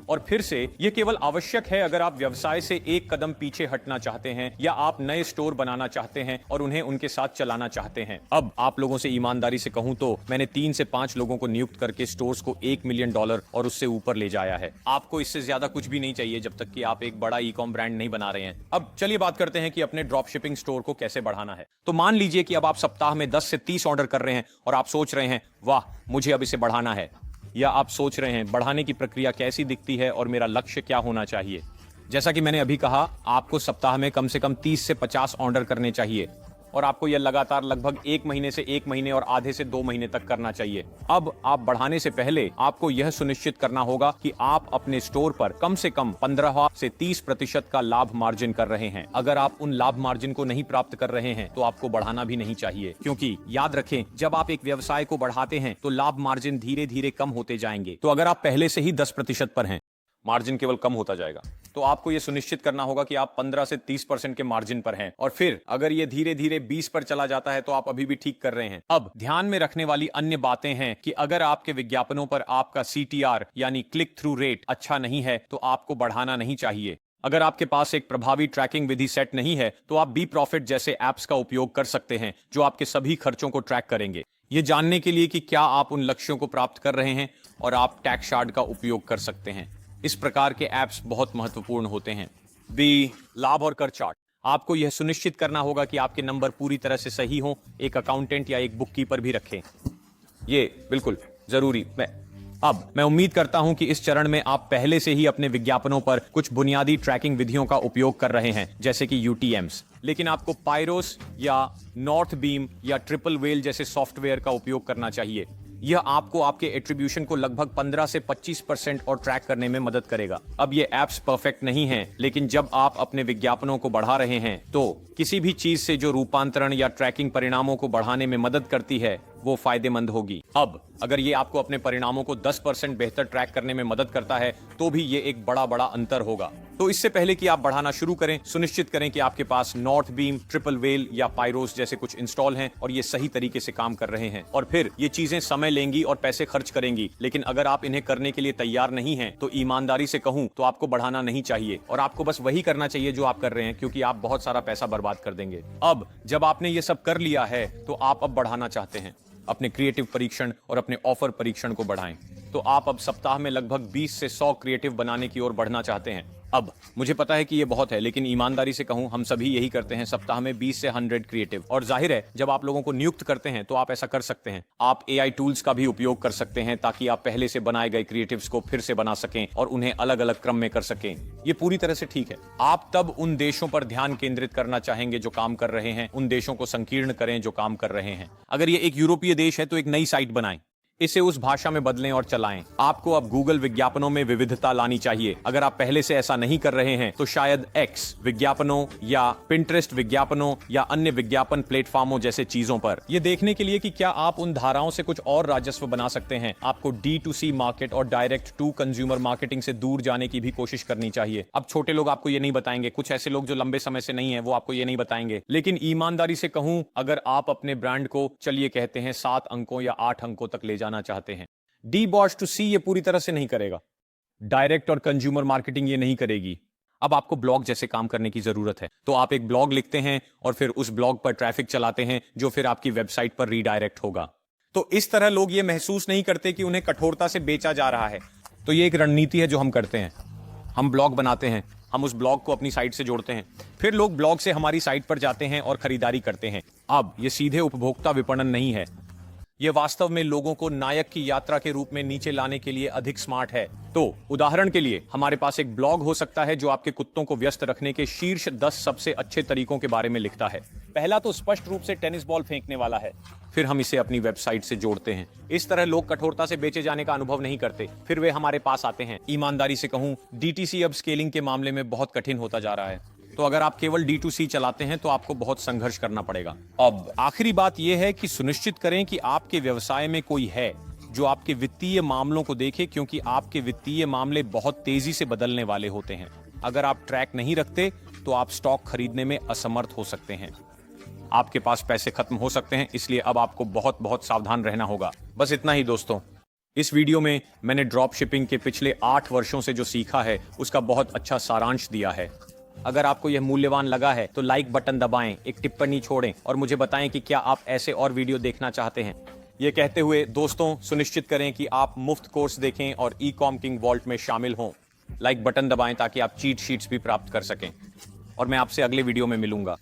और फिर से यह केवल आवश्यक है अगर आप व्यवसाय से एक कदम पीछे हटना चाहते हैं या आप नए स्टोर बनाना चाहते हैं और उन्हें उनके साथ चलाना चाहते हैं। अब आप लोगों से ईमानदारी से कहूं तो मैंने 3 से 5 लोगों को नियुक्त करके स्टोर्स को $1 मिलियन और उससे ऊपर ले जाया है। आपको इससे ज्यादा कुछ भी नहीं चाहिए जब तक कि आप एक बड़ा ई-कॉम ब्रांड नहीं बना रहे हैं। अब चलिए बात करते हैं कि अपने ड्रॉप शिपिंग स्टोर को कैसे बढ़ाना है। तो मान लीजिए कि अब आप सप्ताह में 10 से 30 ऑर्डर कर रहे हैं और आप सोच रहे हैं वाह मुझे अब इसे बढ़ाना है, या आप सोच रहे हैं बढ़ाने की प्रक्रिया कैसी दिखती है और मेरा लक्ष्य क्या होना चाहिए। जैसा कि मैंने अभी कहा, आपको सप्ताह में कम से कम 30 से 50 ऑर्डर करने चाहिए और आपको यह लगातार लगभग 1 महीने से 1 महीने और आधे से 2 महीने तक करना चाहिए। अब आप बढ़ाने से पहले आपको यह सुनिश्चित करना होगा कि आप अपने स्टोर पर कम से कम 15 से 30% का लाभ मार्जिन कर रहे हैं। अगर आप उन लाभ मार्जिन को नहीं प्राप्त कर रहे हैं तो आपको बढ़ाना भी नहीं चाहिए, क्योंकि याद रखें जब आप एक व्यवसाय को बढ़ाते हैं तो लाभ मार्जिन धीरे धीरे कम होते जाएंगे। तो अगर आप पहले से ही 10% पर हैं, मार्जिन केवल कम होता जाएगा। तो आपको यह सुनिश्चित करना होगा कि आप 15 से 30% के मार्जिन पर हैं, और फिर अगर ये धीरे धीरे 20 पर चला जाता है तो आप अभी भी ठीक कर रहे हैं। अब ध्यान में रखने वाली अन्य बातें हैं कि अगर आपके विज्ञापनों पर आपका CTR यानी क्लिक थ्रू रेट अच्छा नहीं है तो आपको बढ़ाना नहीं चाहिए। अगर आपके पास एक प्रभावी ट्रैकिंग विधि सेट नहीं है तो आप बी प्रॉफिट जैसे एप्स का उपयोग कर सकते हैं जो आपके सभी खर्चों को ट्रैक करेंगे, ये जानने के लिए कि क्या आप उन लक्ष्यों को प्राप्त कर रहे हैं। और आप टैक्सशार्ड का उपयोग कर सकते हैं। इस प्रकार के ऐप्स बहुत महत्वपूर्ण होते हैं। बी लाभ और कर चार्ट। आपको यह सुनिश्चित करना होगा कि आपके नंबर पूरी तरह से सही हों। एक अकाउंटेंट या एक बुककीपर भी रखें, ये बिल्कुल जरूरी। मैं उम्मीद करता हूं कि इस चरण में आप पहले से ही अपने विज्ञापनों पर कुछ बुनियादी ट्रैकिंग विधियों का उपयोग कर रहे हैं, जैसे कि UTMs, लेकिन आपको पायरोस या नॉर्थ बीम या ट्रिपल वेल जैसे सॉफ्टवेयर का उपयोग करना चाहिए। यह आपको आपके एट्रीब्यूशन को लगभग 15 से 25% और ट्रैक करने में मदद करेगा। अब ये ऐप्स परफेक्ट नहीं हैं, लेकिन जब आप अपने विज्ञापनों को बढ़ा रहे हैं तो किसी भी चीज से जो रूपांतरण या ट्रैकिंग परिणामों को बढ़ाने में मदद करती है वो फायदेमंद होगी। अब अगर ये आपको अपने परिणामों को 10% बेहतर ट्रैक करने में मदद करता है तो भी ये एक बड़ा अंतर होगा। तो इससे पहले कि आप बढ़ाना शुरू करें, सुनिश्चित करें कि आपके पास नॉर्थ बीम, ट्रिपल वेल या पायरोस जैसे कुछ इंस्टॉल हैं और ये सही तरीके से काम कर रहे हैं। और फिर ये चीजें समय लेंगी और पैसे खर्च करेंगी, लेकिन अगर आप इन्हें करने के लिए तैयार नहीं हैं तो ईमानदारी से कहूं तो आपको बढ़ाना नहीं चाहिए और आपको बस वही करना चाहिए जो आप कर रहे हैं, क्योंकि आप बहुत सारा पैसा बर्बाद कर देंगे। अब जब आपने ये सब कर लिया है तो आप अब बढ़ाना चाहते हैं। अपने क्रिएटिव परीक्षण और अपने ऑफर परीक्षण को बढ़ाएं। तो आप अब सप्ताह में लगभग 20 से 100 क्रिएटिव बनाने की ओर बढ़ना चाहते हैं। अब मुझे पता है कि ये बहुत है, लेकिन ईमानदारी से कहूं हम सभी यही करते हैं, सप्ताह में 20 से 100 क्रिएटिव। और जाहिर है जब आप लोगों को नियुक्त करते हैं तो आप ऐसा कर सकते हैं। आप AI टूल्स का भी उपयोग कर सकते हैं ताकि आप पहले से बनाए गए क्रिएटिव्स को फिर से बना सकें और उन्हें अलग अलग क्रम में कर सकें। ये पूरी तरह से ठीक है। आप तब उन देशों पर ध्यान केंद्रित करना चाहेंगे जो काम कर रहे हैं, उन देशों को संकीर्ण करें जो काम कर रहे हैं। अगर ये एक यूरोपीय देश है तो एक नई साइट बनाएं, इसे उस भाषा में बदलें और चलाएं। आपको अब गूगल विज्ञापनों में विविधता लानी चाहिए। अगर आप पहले से ऐसा नहीं कर रहे हैं तो शायद X विज्ञापनों या Pinterest विज्ञापनों या अन्य विज्ञापन प्लेटफॉर्मों जैसे चीजों पर यह देखने के लिए कि क्या आप उन धाराओं से कुछ और राजस्व बना सकते हैं, आपको D2C मार्केट और डायरेक्ट टू कंज्यूमर मार्केटिंग से दूर जाने की भी कोशिश करनी चाहिए। अब छोटे लोग आपको ये नहीं बताएंगे, कुछ ऐसे लोग जो लंबे समय से नहीं है वो आपको ये नहीं बताएंगे, लेकिन ईमानदारी से कहूं अगर आप अपने ब्रांड को चलिए कहते हैं 7 अंकों या 8 अंकों तक ले जाना चाहते हैं, D2C ये पूरी तरह से नहीं करेगा। डायरेक्ट और कंज्यूमर मार्केटिंग ये नहीं करेगी। अब आपको ब्लॉग जैसे काम करने की जरूरत है। तो आप एक ब्लॉग लिखते हैं और फिर उस ब्लॉग पर ट्रैफिक चलाते हैं जो फिर आपकी वेबसाइट पर रीडायरेक्ट होगा। तो इस तरह लोग ये महसूस नहीं करते कि उन्हें कठोरता से बेचा जा रहा है। तो ये एक रणनीति है जो हम करते हैं। हम ब्लॉग बनाते हैं, हम उस ब्लॉग को अपनी साइट से जोड़ते हैं, फिर लोग ब्लॉग से हमारी साइट पर जाते हैं और खरीदारी करते हैं। अब ये सीधे उपभोक्ता विपणन नहीं है, यह वास्तव में लोगों को नायक की यात्रा के रूप में नीचे लाने के लिए अधिक स्मार्ट है। तो उदाहरण के लिए हमारे पास एक ब्लॉग हो सकता है जो आपके कुत्तों को व्यस्त रखने के शीर्ष 10 सबसे अच्छे तरीकों के बारे में लिखता है। पहला तो स्पष्ट रूप से टेनिस बॉल फेंकने वाला है, फिर हम इसे अपनी वेबसाइट से जोड़ते हैं। इस तरह लोग कठोरता से बेचे जाने का अनुभव नहीं करते, फिर वे हमारे पास आते हैं। ईमानदारी से कहूं DTC अब स्केलिंग के मामले में बहुत कठिन होता जा रहा है। तो अगर आप केवल D2C चलाते हैं तो आपको बहुत संघर्ष करना पड़ेगा। अब आखिरी बात यह है कि सुनिश्चित करें कि आपके व्यवसाय में कोई है जो आपके वित्तीय मामलों को देखे, क्योंकि आपके वित्तीय मामले बहुत तेजी से बदलने वाले होते हैं। अगर आप ट्रैक नहीं रखते तो आप स्टॉक खरीदने में असमर्थ हो सकते हैं, आपके पास पैसे खत्म हो सकते हैं। इसलिए अब आपको बहुत बहुत सावधान रहना होगा। बस इतना ही दोस्तों। इस वीडियो में मैंने ड्रॉप शिपिंग के पिछले 8 वर्षों से जो सीखा है उसका बहुत अच्छा सारांश दिया है। अगर आपको यह मूल्यवान लगा है तो लाइक बटन दबाएं, एक टिप्पणी छोड़ें और मुझे बताएं कि क्या आप ऐसे और वीडियो देखना चाहते हैं। ये कहते हुए दोस्तों, सुनिश्चित करें कि आप मुफ्त कोर्स देखें और ई-कॉम किंग वॉल्ट में शामिल हों। लाइक बटन दबाएं ताकि आप चीट शीट्स भी प्राप्त कर सकें और मैं आपसे अगले वीडियो में मिलूंगा।